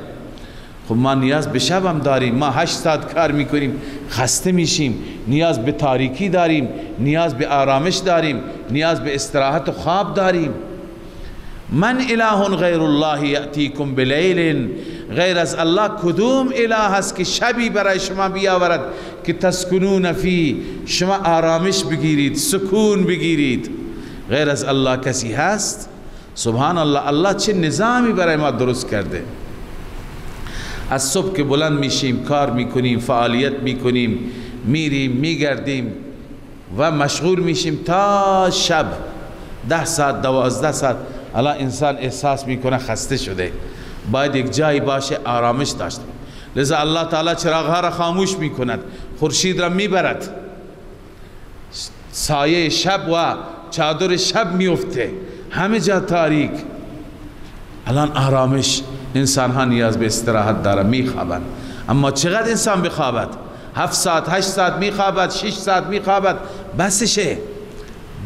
خب ما نیاز به شب هم داریم، ما 8 ساعت کار میکنیم خسته میشیم، نیاز به تاریکی داریم، نیاز به آرامش داریم، نیاز به استراحت و خواب داریم. من اله غیر الله یأتیکم بلیل، غیر از الله کدوم اله هست که شبی برای شما بیاورد که تسکنون فی، شما آرامش بگیرید، سکون بگیرید؟ غیر از الله کسی هست؟ سبحان الله، الله چه نظامی برای ما درست کرده. از صبح که بلند میشیم کار میکنیم، فعالیت میکنیم، میریم میگردیم و مشغول میشیم تا شب 10 ساعت 12 ساعت. الان انسان احساس میکنه خسته شده، باید یک جایی باشه آرامش داشته. لذا الله تعالی چراغ ها را خاموش میکند، خورشید را میبرد، سایه شب و چادر شب میفته، همه جا تاریک. الان آرامش، انسان ها نیاز به استراحت داره، میخوابن. اما چقدر انسان بخوابد؟ 7 ساعت 8 ساعت میخوابد، 6 ساعت میخوابد، بسشه.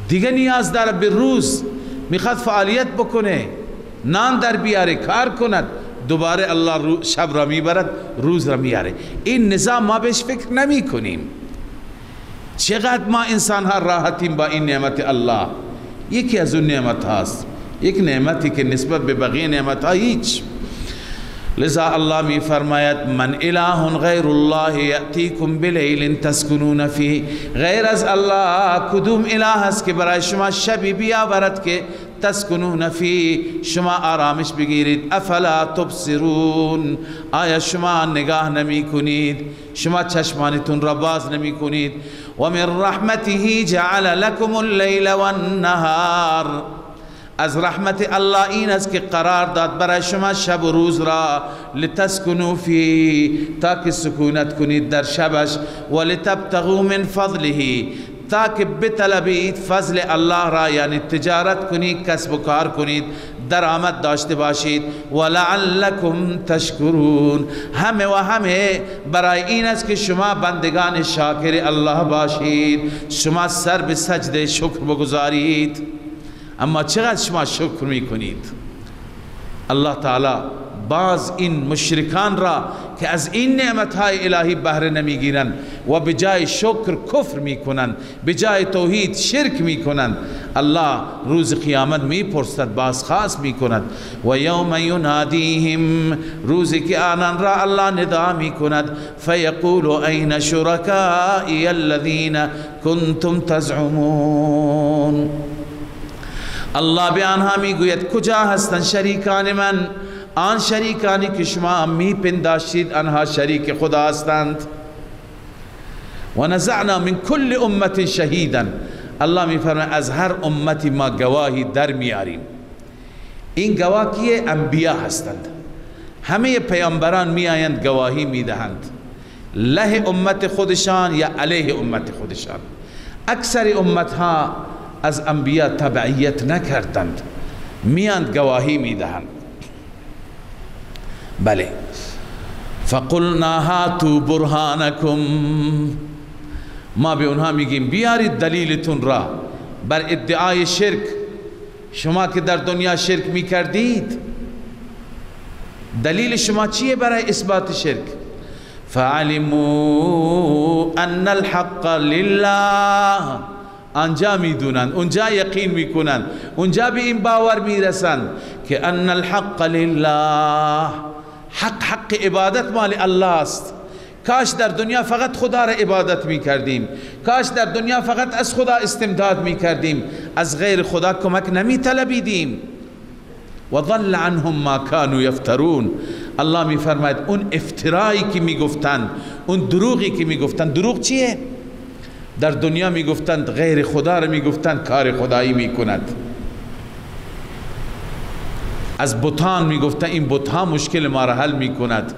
دیگه نیاز داره به روز، میخواد فعالیت بکنه، نان در بیاره، کار کند. دوباره الله شب را میبرد، روز را میاره. این نظام ما بهش فکر نمی کنیم. چقدر ما انسان ها راحتیم با این نعمت الله. یکی از اون نعمت هاست، یک نعمتی که نسبت به بقیه نعمت ها هیچ. لذا الله می فرماید من اله غیر الله یأتیکم بلیل تسکنون فیه. غیر از الله کدوم اله است که برای شما شبی بیاورد که تسکنون فیه، شما آرامش بگیرید. افلا تبصرون، آیا شما نگاه نمی کنید؟ شما چشمانتون را باز نمی کنید؟ و من رحمته جعل لكم اللیل والنهار، از رحمت الله این است که قرار داد برای شما شب و روز را. لتسکنوا فی، تاکه سکونت کنید در شبش. ولتبتغوا من فضله، تاکه بطلبید فضل الله را، یعنی تجارت کنید، کسب و کار کنید، درآمد داشته باشید. ولعلکم تشکرون، همه و همه برای این است که شما بندگان شاکر الله باشید، شما سر به سجده شکر بگذارید. اما چقدر شما شکر میکنید؟ الله تعالی بعض این مشرکان را که از این نعمتهای الهی بهره نمیگیرند و به جای شکر کفر میکنند، به جای توحید شرک میکنند، الله روز قیامت میپرسد، بازخواست میکند. و یوم ینادیهم، روزی که آنان را الله ندا میکند. فیقول این شرکائی الذین کنتم تزعمون، الله به آنها میگوید کجا هستند شریکان من، آن شریکانی که شما میپنداشتید آنها شریک خدا هستند. و نزعنا من کل امت شهیدا، الله میفرماید از هر امتی ما گواهی در میاریم. این گواه کیه؟ انبیا هستند. همه پیامبران میآیند گواهی میدهند، له امت خودشان یا علیه امت خودشان. اکثر امتها از انبیا تبعیت نکردند، میاند گواهی میدهند. بله، فقلنا هاتوا برهانکم، ما به اونها میگیم بیارید دلیلتون را بر ادعای شرک. شما که در دنیا شرک میکردید، دلیل شما چیه برای اثبات شرک؟ فعلموا ان الحق لله، آنجا میدونند، اونجا یقین میکنند، اونجا به این باور میرسند که ان الحق لله، حق عبادت مال الله است. کاش در دنیا فقط خدا را عبادت میکردیم، کاش در دنیا فقط از خدا استمداد میکردیم، از غیر خدا کمک نمیطلبیدیم. و ضل عنهم ما كانوا یفترون، الله میفرماید اون افترایی که میگفتند، اون دروغی که میگفتند. دروغ چیه؟ در دنیا میگفتند غیر خدا را میگفتند کار خدایی میکند. از بتان میگفتند این بتها مشکل ما را حل میکند،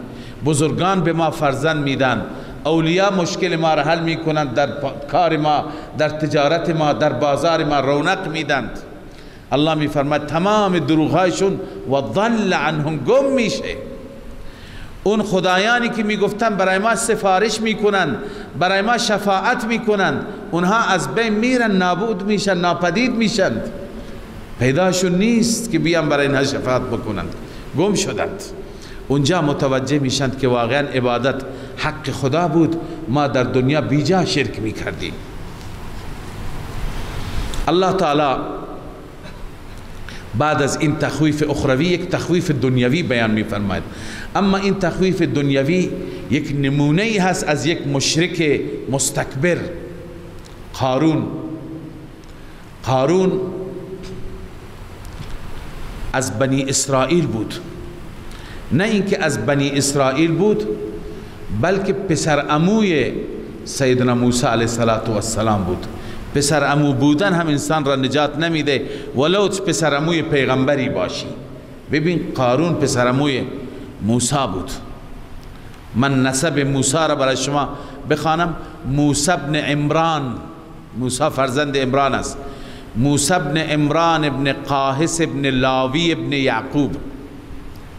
بزرگان به ما فرزند میدن، اولیاء مشکل ما را حل میکنند، در کار ما، در تجارت ما، در بازار ما رونق میدند. الله میفرماید تمام دروغهایشون و ضل عنهم، گم میشه. اون خدایانی که میگفتن برای ما سفارش میکنن، برای ما شفاعت میکنن، اونها از بین میرن، نابود میشن، ناپدید میشن، پیداشون نیست که بیان برای اینها شفاعت بکنند، گم شدند. اونجا متوجه میشند که واقعا عبادت حق خدا بود، ما در دنیا بیجا شرک میکردیم. الله تعالی بعد از این تخویف اخروی یک تخویف دنیوی بیان میفرماید. اما این تخویف دنیوی یک نمونه ای هست از یک مشرک مستکبر، قارون از بنی اسرائیل بود. نه اینکه از بنی اسرائیل بود، بلکه پسر عموی سیدنا موسی علیه السلام بود. پسر عمو بودن هم انسان را نجات نمیده، ولو پسر عموی پیغمبری باشی. ببین قارون پسر عموی موسی بود. من نسب موسی را برای شما بخوانم. موسی ابن عمران موسی فرزند عمران است. موسی ابن عمران ابن قاهس ابن لاوی ابن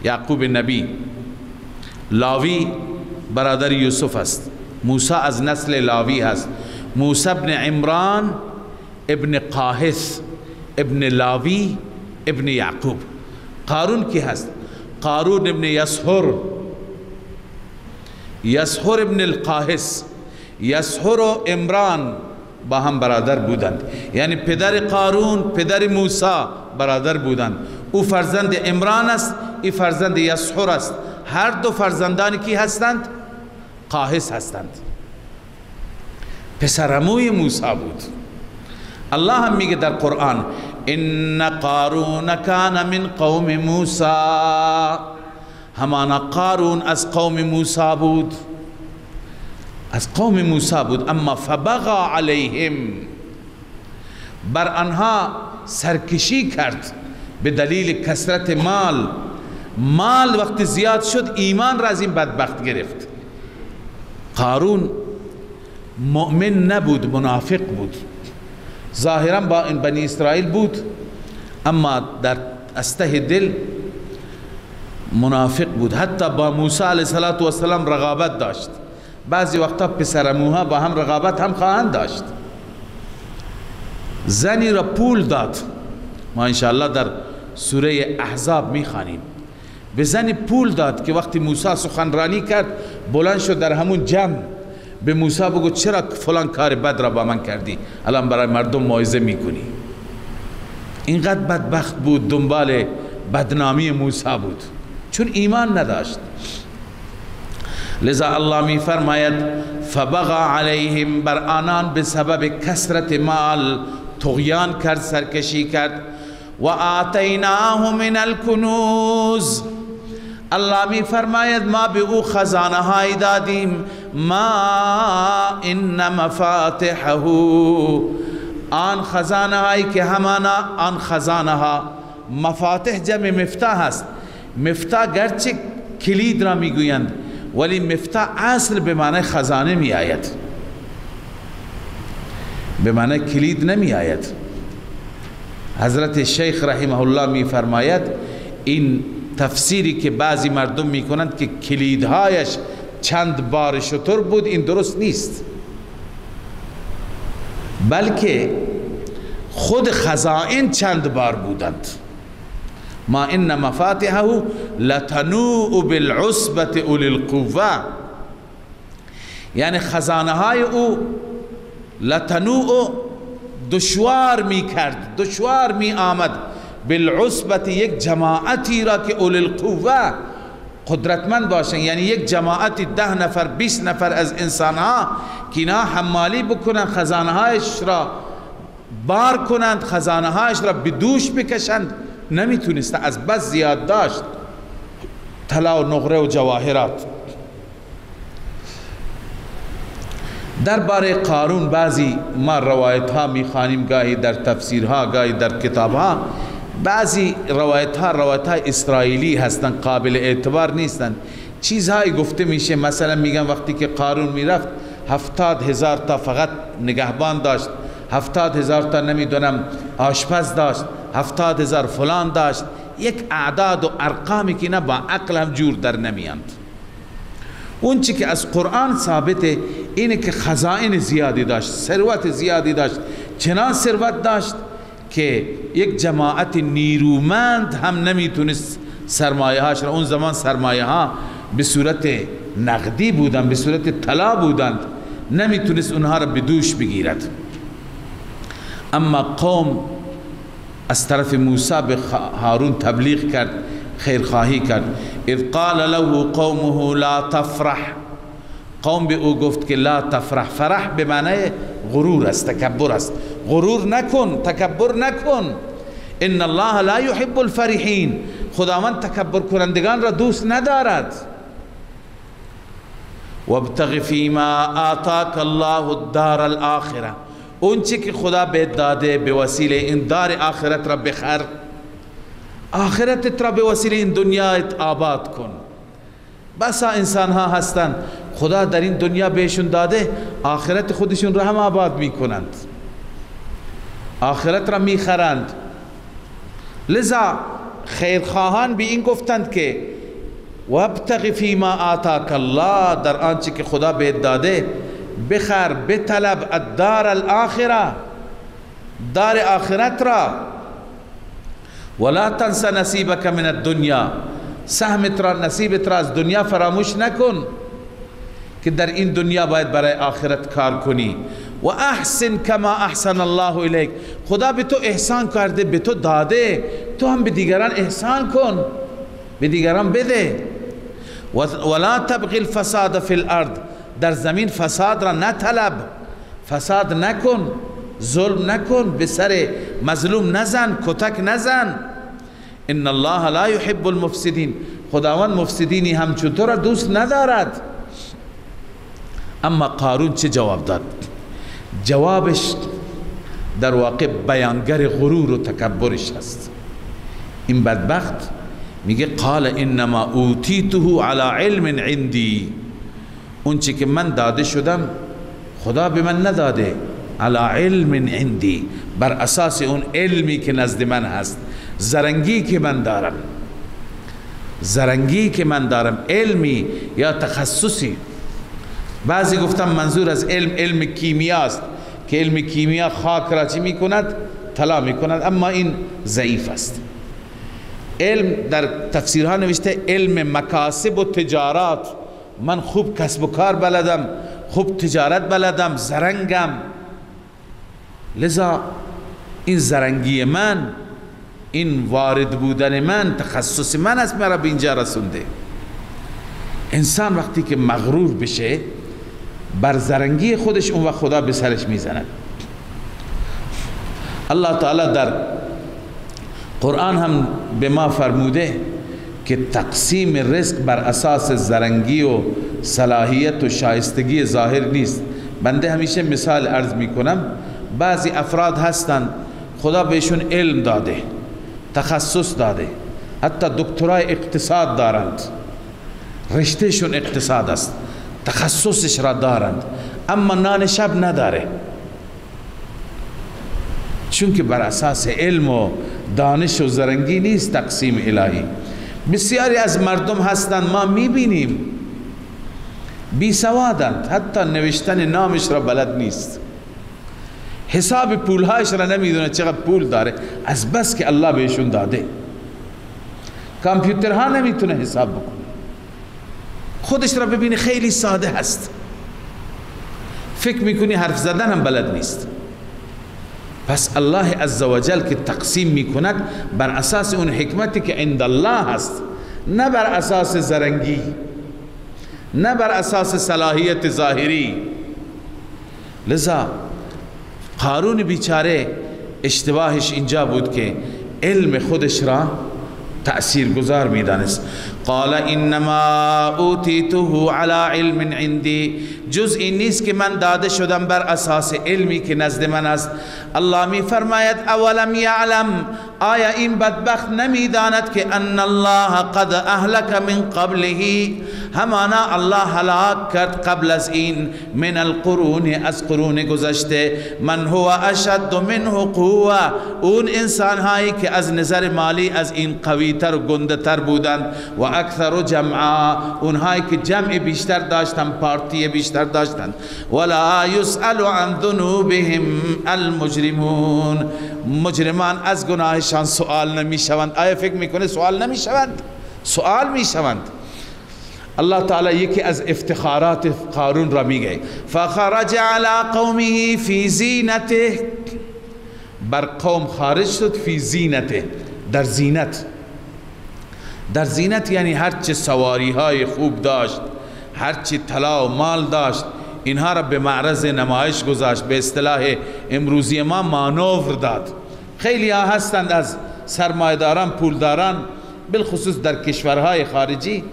یعقوب نبی. لاوی برادر یوسف است، موسی از نسل لاوی هست. موسی ابن عمران ابن قاهس ابن لاوی ابن یعقوب. قارون کی هست؟ قارون ابن یسحر ابن القاهس. یسحر و عمران با هم برادر بودند، یعنی پدر قارون پدر موسی برادر بودند. او فرزند عمران است، این فرزند یسحر است. هر دو فرزندان کی هستند؟ قاهس هستند. پسرعموی موسی بود. الله هم میگه در قرآن ان قارون کان من قوم موسی، همانا قارون از قوم موسی بود، از قوم موسی بود. اما فبغى علیهم، بر آنها سرکشی کرد به دلیل کثرت مال وقت زیاد شد ایمان را از این بدبخت گرفت. قارون مؤمن نبود، منافق بود. ظاهرا با این بنی اسرائیل بود اما در استه دل منافق بود. حتی با موسی علیه السلام رقابت داشت. بعضی وقتا پسرعموها با هم رقابت هم خواهند داشت. زنی را پول داد، ما انشاءالله در سوره احزاب میخوانیم. به زنی پول داد که وقتی موسی سخنرانی کرد بلند شد در همون جمع به موسی بگو چرا فلان کار بد را با من کردی، الان برای مردم موعظه میکنی. اینقدر بدبخت بود، دنبال بدنامی موسی بود چون ایمان نداشت. لذا الله می فرماید فبغى علیهم، بر آنان به سبب کثرت مال طغیان کرد، سرکشی کرد. و آتیناه من الکنوز، الله می فرماید ما به او خزانه های دادیم. ما ان مفاتحه، آن خزانه هایی که همانا آن خزانه ها، مفاتح جمع مفتاح است. مفتاح گرچه کلید را میگویند ولی مفتاح اصل به معنی خزانه می آید، به معنی کلید نمی آید. حضرت شیخ رحمه الله می فرماید این تفسیری که بعضی مردم می کنند که کلیدهایش چند بار شتر بود، این درست نیست، بلکه خود خزائن چند بار بودند. ما ان مفاتحه لتنوء بالعصبة اولی القوة، یعنی خزانه های او لتنوء دشوار می کرد، دشوار می آمد، بالعصبة یک جماعتی را که اولی القوة قدرتمند باشن، یعنی یک جماعتی 10 نفر 20 نفر از انسان ها که اینا حمالی بکنند، خزانه هایش را بار کنند، خزانه هایش را به دوش بکشند، نمیتونست، از بس زیاد داشت طلا و نقره و جواهرات. درباره قارون بعضی ما روایت ها میخوانیم، گاهی در تفسیرها گاهی در کتاب ها. بعضی روایت ها اسرائیلی هستند، قابل اعتبار نیستند. چیزهایی گفته میشه، مثلا میگن وقتی که قارون میرفت 70,000 تا فقط نگهبان داشت، 70,000 تا نمیدونم آشپز داشت، 70,000 فلان داشت. یک اعداد و ارقامی که نه با عقل هم جور در نمیاند. اون چی که از قرآن ثابته اینه که خزائن زیادی داشت، ثروت زیادی داشت، چنان ثروت داشت که یک جماعت نیرومند هم نمیتونست سرمایه هاش را، اون زمان سرمایه ها به صورت نقدی بودند، به صورت طلا بودند، نمیتونست اونها را به دوش بگیرد. اما قوم از طرف موسی به هارون تبلیغ کرد، خیرخواهی کرد. اذ قال له قومه لا تفرح، قوم به او گفت که لا تفرح، فرح به معنی غرور است، تکبر است. غرور نکن، تکبر نکن. ان الله لا يحب الفرحین، خداوند تکبر کنندگان را دوست ندارد. وابتغ فيما آتاك الله الدار الاخره، اون چی که خدا به داده به وسیله این دار آخرت را بخر، آخرتت را به وسیله این دنیایت آباد کن. بسا انسان ها هستند خدا در این دنیا بهشون داده، آخرت خودشون را هم آباد می کنند. آخرت را میخرند. لذا خیرخواهان به این گفتند که وابتغ فیما آتاک الله، در آنچه که خدا بهت داده بخر، بطلب الدار الاخره، دار آخرت را. ولا تنس نصیبک من الدنیا، سهمت را، نصیبت را از دنیا فراموش نکن که در این دنیا باید برای آخرت کار کنی. و احسن کما احسن الله الیک، خدا به تو احسان کرده، به تو داده، تو هم به دیگران احسان کن، به دیگران بده. ولا تبغی الفساد فی الارض، در زمین فساد را نطلب، فساد نکن، ظلم نکن، به سر مظلوم نزن، کتک نزن. ان الله لا يحب المفسدین، خداوند مفسدینی همچون تو را دوست ندارد. اما قارون چه جواب داد؟ جوابش در واقع بیانگر غرور و تکبرش هست. این بدبخت میگه قال انما اوتیته علی علم عندی، اون چی که من داده شدم خدا به من نداده، علی علم عندی، بر اساس اون علمی که نزد من هست، زرنگی که من دارم، زرنگی که من دارم، علمی یا تخصصی. بعضی گفتم منظور از علم کیمیا است که علم کیمیا خاک را چی میکند؟ طلا میکند، اما این ضعیف است. علم در تفسیرها نوشته علم مکاسب و تجارات، من خوب کسب و کار بلدم، خوب تجارت بلدم، زرنگم، لذا این زرنگی من، این وارد بودن من، تخصص من است مرا به اینجا رسونده. انسان وقتی که مغرور بشه بر زرنگی خودش، اون وقت خدا به سرش میزند. الله تعالی در قرآن هم به ما فرموده که تقسیم رزق بر اساس زرنگی و صلاحیت و شایستگی ظاهر نیست. بنده همیشه مثال عرض میکنم، بعضی افراد هستند خدا بهشون علم داده، تخصص داده، حتی دکترای اقتصاد دارند، رشتهشون اقتصاد است، تخصصش را دارند، اما نان شب نداره، چون که بر اساس علم و دانش و زرنگی نیست تقسیم الهی. بسیاری از مردم هستند ما میبینیم بی سوادند، حتی نوشتن نامش را بلد نیست، حساب پولهایش را نمیدونه چقدر پول داره، از بس که الله بهشون داده. کامپیوترها نمیتونه حساب بکنه، خودش را ببینی خیلی ساده هست، فکر میکنی حرف زدن هم بلد نیست. پس الله عزوجل که تقسیم میکند بر اساس اون حکمتی که عند الله هست، نه بر اساس زرنگی، نه بر اساس صلاحیت ظاهری. لذا قارون بیچاره اشتباهش اینجا بود که علم خودش را تأثیر گذار میدانست. قال انما اوتیته علی علم عندی، جز این نیست که من داده شدم بر اساس علمی که نزد من است. الله می فرماید اولم یعلم، آیا این بدبخت نمیداند که ان الله قد اهلک من قبله، همانا الله هلاک کرد قبل از این، من القرون، از قرون گذشته، من هو اشد منه قوه، اون انسان هایی که از نظر مالی از این قوی تر و گنده تر بودند، و اکثر جمعا، اونهایی که جمع بیشتر داشتن، پارتی بیشتر داشتن، ولا یسأل عن ذنوبهم المجرمون، مجرمان از گناهشان سوال نمی شوند. آیا فکر میکنه سوال نمی شوند؟ سوال می شوند. الله تعالی یکی از افتخارات قارون را میگه، فخرج علی قومه فی زینته، بر قوم خارج شد، فی زینته، در زینت. در زینت یعنی هرچه سواری های خوب داشت، هرچه طلا و مال داشت، اینها را به معرض نمایش گذاشت، به اصطلاح امروزی ما مانور داد. خیلی ها هستند از سرمایه‌داران، پولداران، بالخصوص در کشورهای خارجی،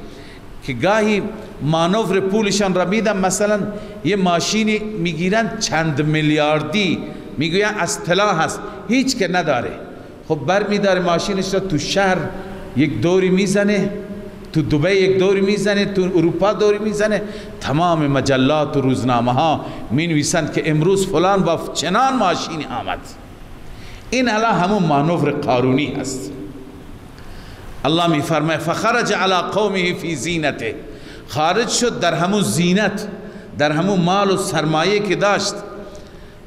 که گاهی مانور پولشان را میدن، مثلا یه ماشینی میگیرن چند میلیاردی، میگوین از طلا هست، هیچ که نداره، خب بر میداره ماشینش را تو شهر یک دوری میزنه، تو دبی یک دوری میزنه، تو اروپا دوری میزنه، تمام مجلات و روزنامه ها می نویسند که امروز فلان با چنان ماشینی آمد. این الان همون مانور قارونی هست. الله می فرماید فخرج علی قومه فی زینته، خارج شد در همون زینت، در همون مال و سرمایه که داشت.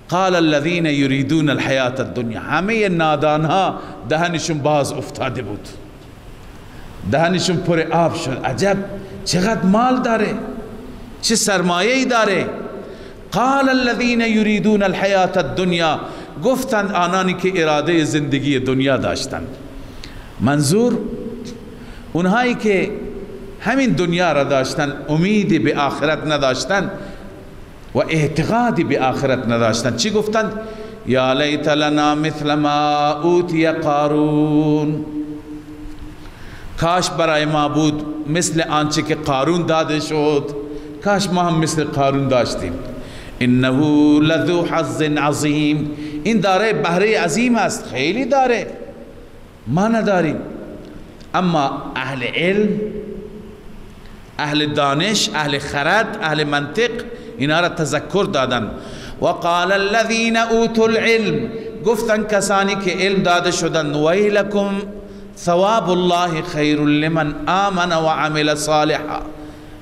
قال الذين يريدون الحیات الدنیا، همه نادانها دهنشون باز افتاده بود، دهنشون پر آب شد. عجب چقدر مال داره، چه سرمایه‌ای داره. قال الذين يريدون الحیات الدنیا، گفتند آنانی که اراده زندگی دنیا داشتند. منظور اونهایی که همین دنیا را داشتن، امیدی به آخرت نداشتن و اعتقادی به آخرت نداشتن. چی گفتند؟ یا لیت لنا مثل ما اوتی قارون، کاش برای ما بود مثل آنچه که قارون داده شد، کاش ما هم مثل قارون داشتیم. انه لذو حظ عظیم، این داره بهره عظیم است، خیلی داره، ما نداریم. اما اهل علم، اهل دانش، اهل خرد، اهل منطق اینا را تذکر دادن. وقال الذين اوتوا العلم، گفتن کسانی که علم داده شدن ویلکم ثواب الله خیر لمن آمن و عمل صالحا،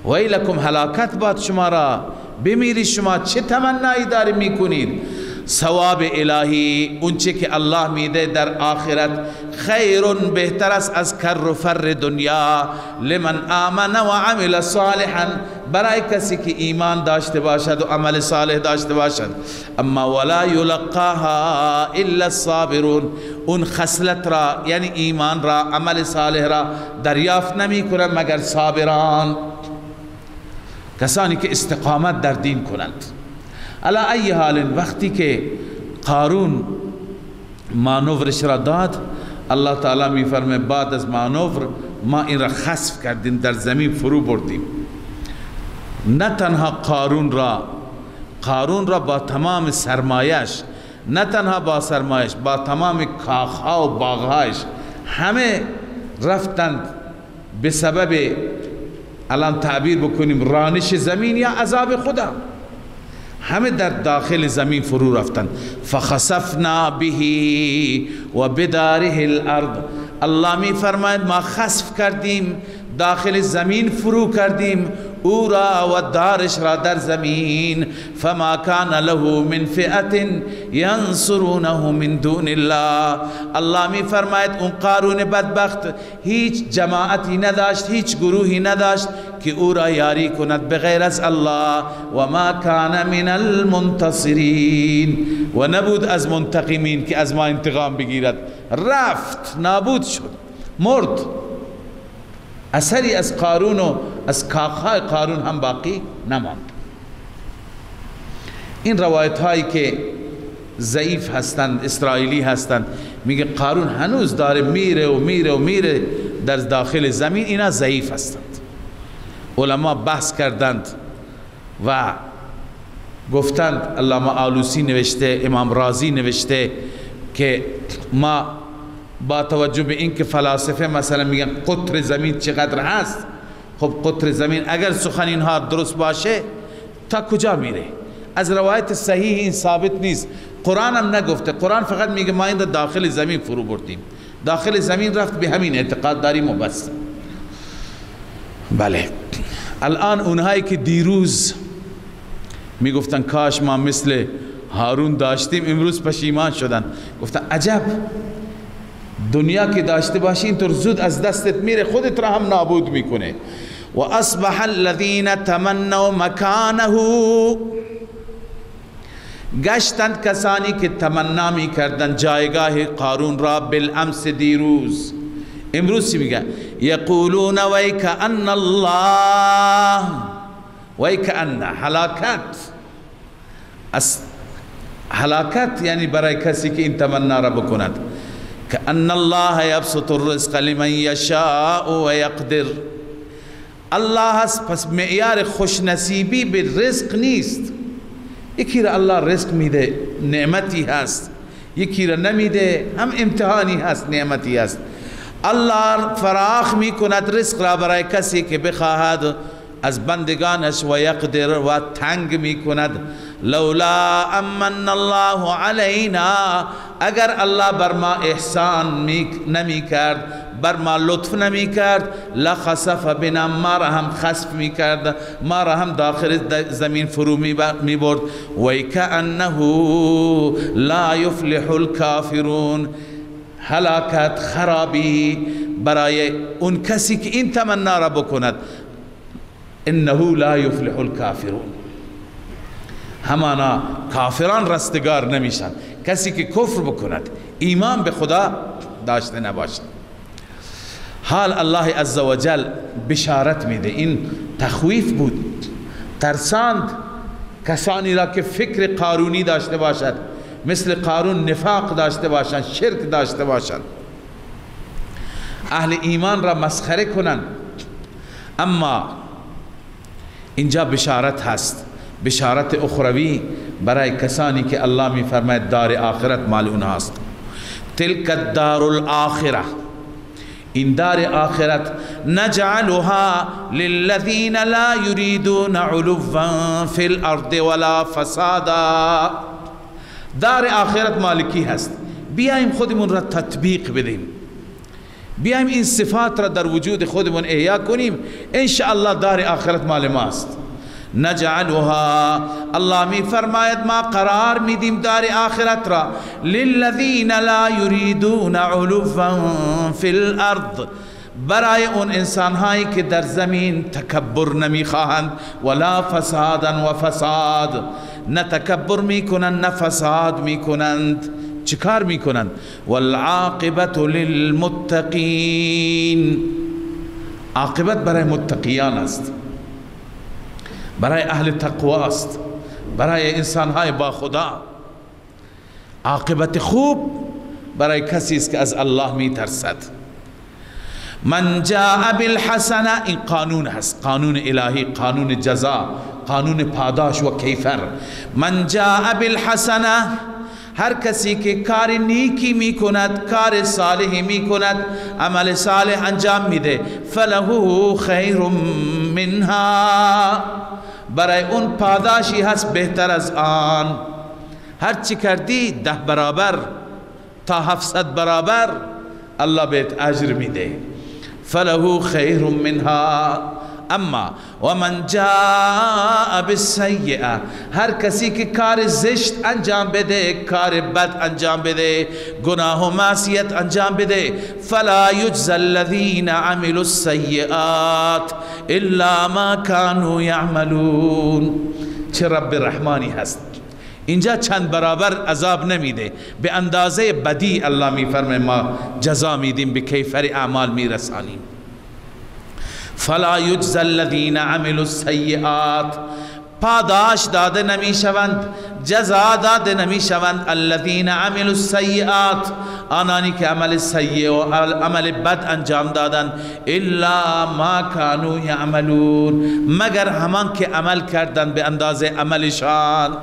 ویلکم هلاکت باد شما را، بمیری شما چه تمنایی داری میکنید؟ ثواب الهی اونچه که الله میده در آخرت خیر بهتر است از کر و فر دنیا، لمن آمن و عمل صالحا، برای کسی که ایمان داشته باشد و عمل صالح داشته باشد. اما ولا یلقاها الا الصابرون، اون خصلت را یعنی ایمان را، عمل صالح را دریافت نمی کنند مگر صابران، کسانی که استقامت در دین کنند. علی ای حال وقتی که قارون مانورش را داد، الله تعالی می فرمه بعد از مانور ما این را خسف کردیم، در زمین فرو بردیم. نه تنها قارون را با تمام سرمایش، نه تنها با سرمایش، با تمام کاخها و باغهایش همه رفتند به سبب الان تعبیر بکنیم رانش زمین یا عذاب خدا، همه در داخل زمین فرو رفتن. فخسفنا به و بداره الارض، الله می فرماید ما خسف کردیم، داخل زمین فرو کردیم او را و دارش را در زمین. فما کان له من فئة ینصرونه من دون الله، الله می فرماید اون قارون بدبخت هیچ جماعتی نداشت، هیچ گروهی نداشت که او را یاری کند بغیر از الله. و ما کان من المنتصرین، و نبود از منتقمین که از ما انتقام بگیرد، رفت، نابود شد، مرد. اثری از قارون و از کاخهای قارون هم باقی نماند. این روایت هایی که ضعیف هستند، اسرائیلی هستند، میگه قارون هنوز داره میره و میره و میره در داخل زمین، اینا ضعیف هستند. علما بحث کردند و گفتند، علامه آلوسی نوشته، امام رازی نوشته که ما با توجه به این که فلاسفه مثلا میگن قطر زمین چقدر هست، خب قطر زمین اگر سخن اینها درست باشه تا کجا میره؟ از روایت صحیح این ثابت نیست، قرآن هم نگفته، قرآن فقط میگه ما این داخل زمین فرو بردیم، داخل زمین رفت، به همین اعتقاد داریم و بس. بله الان اونهایی که دیروز میگفتن کاش ما مثل هارون داشتیم، امروز پشیمان شدن، گفتن عجب دنیا که داشته باشی اینطور زود از دستت میره، خودت را هم نابود میکنه. و اصبح الذین تمنوا مکانه، گشتند کسانی که تمنا میکردن جایگاه قارون را، بالامس دیروز، امروز چی میگه؟ یقولون ویکأن الله، ویکأن هلاکت یعنی برای کسی که این تمنا را بکند. کأن الله یبسط الرزق لمن یشاء و یقدر، الله هست، پس معیار خوشنصیبی به رزق نیست. یکی را الله رزق میده، نعمتی هست، یکی را نمیده، هم امتحانی هست، نعمتی هست. الله فراخ میکند رزق را برای کسی که بخواهد از بندگانش، و یقدر، و تنگ میکند. لولا امن الله علینا، اگر الله بر ما احسان نمی کرد، بر ما لطف نمی کرد، لخسف بنا، ما را هم خسف می کرد، ما را هم داخل زمین فرو می برد. وَيْكَأَنَّهُ لا يفلح الكافرون، هلاکت خرابی برای اون کسی که این تمنا را بکند. انه لا يفلح الكافرون، همانا کافران رستگار نمیشن. کسی که کفر بکند، ایمان به خدا داشته نباشد. حال الله عزوجل بشارت میده. این تخویف بود، ترساند کسانی را که فکر قارونی داشته باشد، مثل قارون نفاق داشته باشند، شرک داشته باشند، اهل ایمان را مسخره کنند. اما اینجا بشارت هست، بشارت اخروی برای کسانی که الله می فرماید دار آخرت مال اونها است. تلک الدار الاخره، این دار آخرت، نجعلها للذین لا یریدون علوا فی الارض ولا فسادا. دار آخرت مالکی هست. بیایم خودمون را تطبیق بدیم، بیایم این صفات را در وجود خودمون احیا کنیم، انشاءالله دار آخرت مال ماست. نجعلها، الله می فرماید ما قرار میدیم دار آخرت را، للذین لا یریدون علوا فی الارض، برای اون انسان هایی که در زمین تکبر نمی خواهند، ولا فسادا و فساد، نه تکبر می کنند نه فساد می کنند. چیکار می کنند؟ والعاقبت للمتقین، عاقبت برای متقیان است، برای اهل تقوا است، برای انسان های با خدا. عاقبت خوب برای کسی است که از الله می ترسد. من جاء بالحسنه، این قانون هست، قانون الهی، قانون جزا، قانون پاداش و کیفر. من جاء بالحسنه، هر کسی که کار نیکی می کند، کار صالحی می کند، عمل صالح انجام میده، فله خیر منها، برای اون پاداشی هست بهتر از آن. هر چی کردی 10 برابر تا 700 برابر الله بهت اجر میده. فله خیر منها. اما و من جاء بالسیئه، هر کسی که کار زشت انجام بده، کار بد انجام بده، گناه و معصیت انجام بده، فلا یجزی الذین عملوا السیئات الا ما كانوا یعملون. چه رب رحمانی هست، اینجا چند برابر عذاب نمیده، به اندازه بدی الله میفرمه ما جزا میدیم، به کیفر اعمال میرسانیم. فلا یجزی الذین عملوا السیئات، پاداش داده نمی شوند، جزا داده نمی شوند، الذین عملوا السیئات، آنانی که عمل سیئ و عمل بد انجام دادند، الا ما كانوا یعملون، مگر همان که عمل کردند به اندازه عملشان،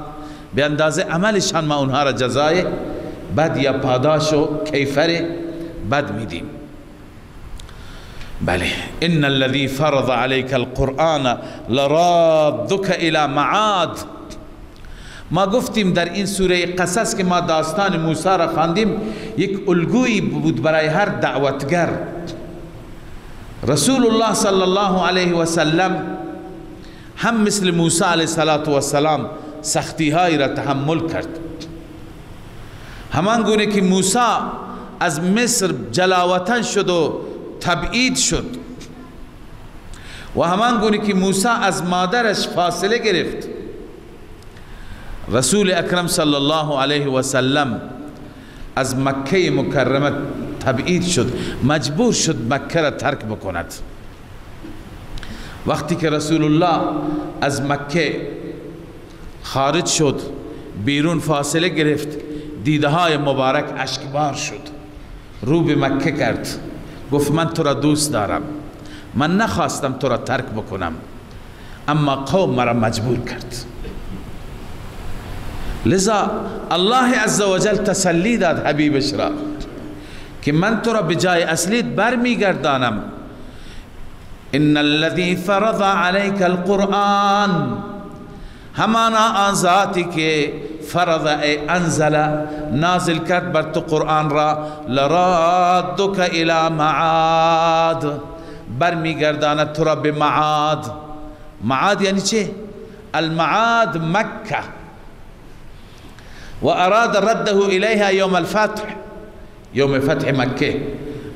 به اندازه عملشان ما اونها را جزای بد یا پاداش و کیفر بد میدیم. بله، ان الذي فرض عليك القرآن لرادك الى معاد. ما گفتیم در این سوره قصص که ما داستان موسی را خواندیم، یک الگویی بود برای هر دعوتگر. رسول الله صلی الله علیه و سلم هم مثل موسی علیه السلام سختی هایی را تحمل کرد. همان گونه که موسی از مصر جلاوطن شد و تبعید شد، و همان گونه که موسی از مادرش فاصله گرفت، رسول اکرم صلی الله علیه و سلم از مکه مکرمه تبعید شد، مجبور شد مکه را ترک بکند. وقتی که رسول الله از مکه خارج شد، بیرون فاصله گرفت، دیده های مبارک اشکبار شد، رو به مکه کرد، گفت من تو را دوست دارم، من نخواستم تو را ترک بکنم، اما قوم مرا مجبور کرد. لذا الله عزوجل تسلی داد حبیبش را که من تو را به جای اصلیت برمیگردانم. ان الذي فرض عليك القرآن، همانا آن ذاتی که فرض ای انزل نازل کرد بر تو قرآن را لرادک الی معاد برمیگرداند تو را به معاد. معاد یعنی چه؟ المعاد مکه و اراد رده الیها یوم الفتح، یوم فتح مکه.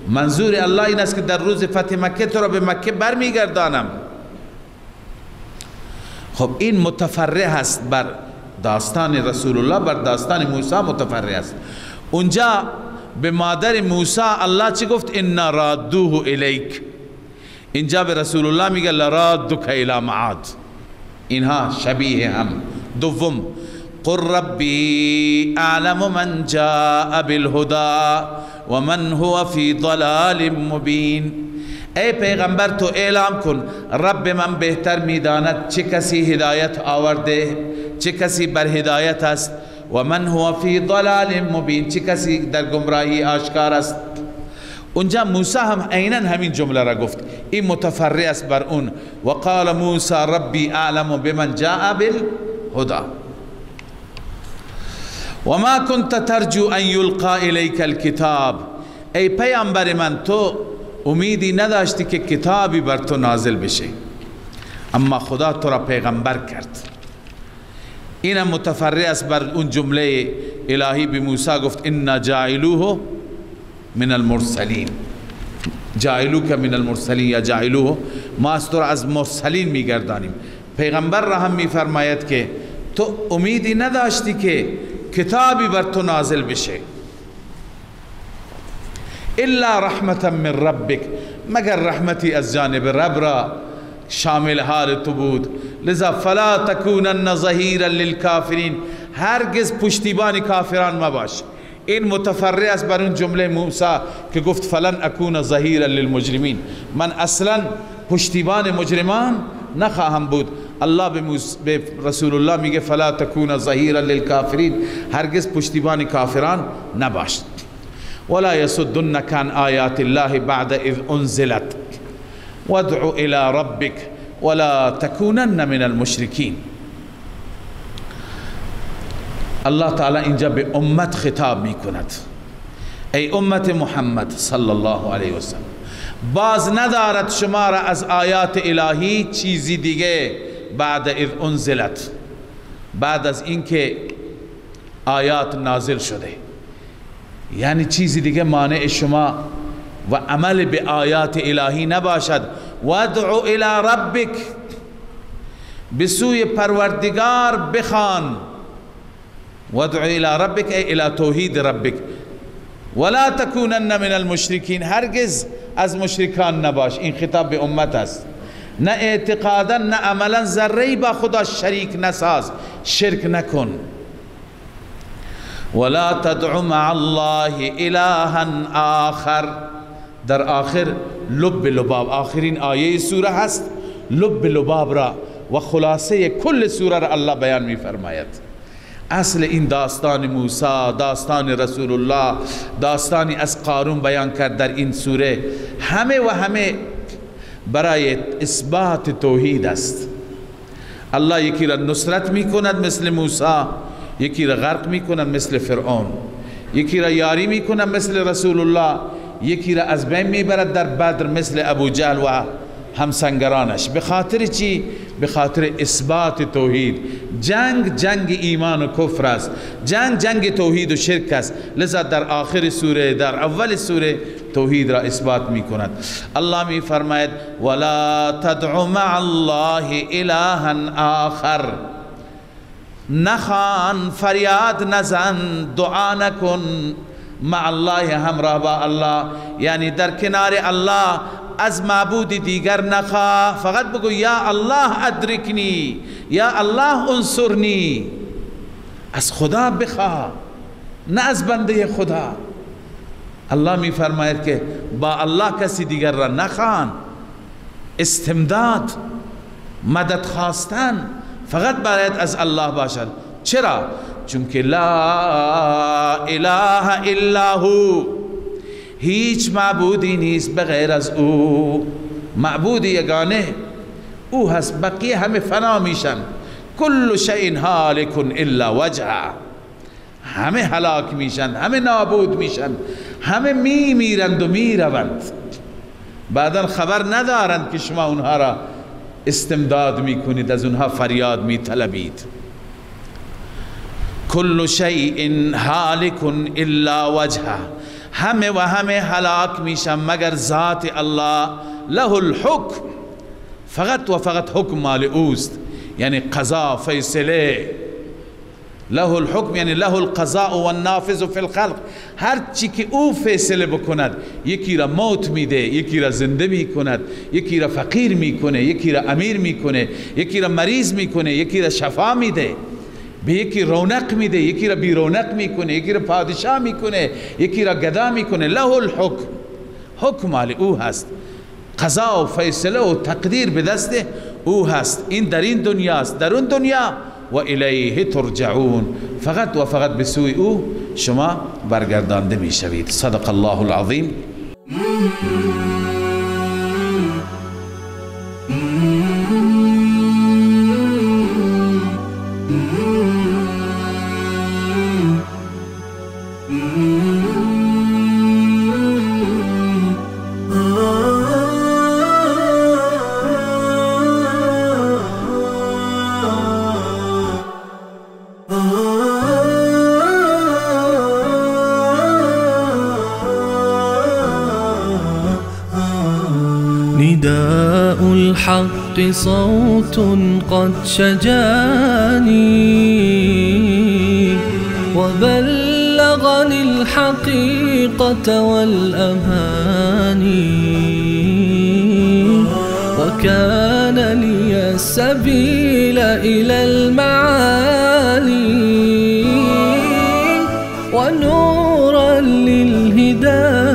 منظور الله این است که در روز فتح مکه تو را به مکه برمیگردانم. خب این متفرع است بر داستان رسول الله، بر داستان موسی متفرع است. اونجا به مادر موسی الله چی گفت؟ انا رادوه الیک. اینجا به رسول الله میگه لرادک الی معاد. اینها شبیه هم. دوم قل ربی اعلم من جاء بالهدى و من هو فی ضلال مبین. ای پیغمبر تو اعلام کن رب من بهتر میداند چه کسی هدایت آورده، چه کسی بر هدایت است، و من هو فی ضلال مبین، چه کسی در گمراهی آشکار است. اونجا موسی هم عیناً همین جمله را گفت. این متفرع است بر اون. و قال موسی ربی اعلم بمن جاء بالهدى و ما كنت ترجو ان یلقى الیک الکتاب. ای پیامبر من تو امیدی نداشتی که کتابی بر تو نازل بشه، اما خدا تو را پیغمبر کرد. اینم متفرع است بر اون جمله الهی به موسی گفت انا جاعلوه من المرسلین. جاعلوک من المرسلین یا جاعلوه، ما از تو را از مرسلین میگردانیم. پیغمبر را هم میفرماید که تو امیدی نداشتی که کتابی بر تو نازل بشه، الا رحمتا من ربک، مگر رحمتی از جانب رب را شامل حال تو بود. لذا فلا تکونن ظهیرا للکافرین، هرگز پشتیبان کافران مباش. این متفرع است بر اون جمله موسی که گفت فلن اکون ظهیرا للمجرمین، من اصلا پشتیبان مجرمان نخواهم بود. الله به رسول الله میگه فلا تکون ظهیرا للکافرین، هرگز پشتیبان کافران نباش. ولا يصدنك عن آیات الله بعد اذ انزلت وادع الى ربك ولا تكونن من المشرکین. الله تعالی اینجا به امت خطاب میکند. ای امت محمد صلی الله علیه وسلم، باز ندارد شما را از آیات الهی چیزی دیگه بعد اذ انزلت، بعد از اینکه آیات نازل شده، یعنی چیزی دیگه مانع شما و عمل به آیات الهی نباشد. وادعو الی ربک، به سوی پروردگار بخوان. وادعو الی ربک ای الی توحید ربک. ولا تکونن من المشرکین، هرگز از مشرکان نباش. این خطاب به امت است. نه اعتقادا نه عملا ذره‌ای با خدا شریک نساز، شرک نکن. ولا تدع مع الله الها آخر. در آخر لب لباب، آخرین آیه سوره هست، لب لباب را و خلاصه کل سوره را الله بیان می فرماید. اصل این داستان موسی، داستان رسول الله، داستانی از قارون بیان کرد در این سوره، همه و همه برای اثبات توحید است. الله یکی را نصرت می کند مثل موسی، یکی را غرق می کند مثل فرعون، یکی را یاری می کند مثل رسول الله، یکی را از بین می برد در بدر مثل ابو جهل و همسنگرانش. به خاطر چی؟ به خاطر اثبات توحید. جنگ جنگ ایمان و کفر است، جنگ جنگ توحید و شرک است. لذا در آخر سوره، در اول سوره توحید را اثبات می کند. الله می فرماید ولا تدع مع الله الها آخر. نخوان، فریاد نزن، دعا نکن مع الله، همراه با الله، یعنی در کنار الله از معبود دیگر نخواه. فقط بگو یا الله ادرکنی، یا الله انصرنی. از خدا بخواه، نه از بنده خدا. الله می فرماید که با الله کسی دیگر را نخوان. استمداد، مدد خواستن فقط باید از الله باشد. چرا؟ چون که لا اله الا هو، هیچ معبودی نیست بغیر از او. معبود یگانه او هست، بقیه همه فنا میشن. کل شیء هالک الا وجهه، همه هلاک میشن، همه نابود میشن، همه میمیرند و میروند، بعدا خبر ندارند که شما اونها را استمداد میکنید، از اونها فریاد میطلبید. کل شیء هالک الا وجهه، همه و همه هلاک میشن مگر ذات الله. له الحکم، فقط و فقط حکم مال اوست، یعنی قضا فیصله. له الحکم یعنی له القضاء و النافذ فی الخلق، هر چی که او فیصله بکند، یکی را موت میده، یکی را زنده میکند، یکی را فقیر میکنه، یکی را امیر میکنه، یکی را مریض میکنه، یکی را شفا میده، به یکی رونق میده، یکی را بی رونق میکنه، یکی را پادشاه میکنه، یکی را گدا میکنه. له الحکم، حکم مال او هست، قضا و فیصله و تقدیر به دست او هست. این در این دنیاست، در اون دنیا و الیه ترجعون، فقط و فقط به سوی او شما برگردانده میشوید. صدق الله العظیم. نداء الحق صوت قد شجاني وبلغني الحقيقة والأماني، وكان لي السبيل إلى المعالي، ونورا للهداية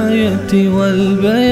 والبيان،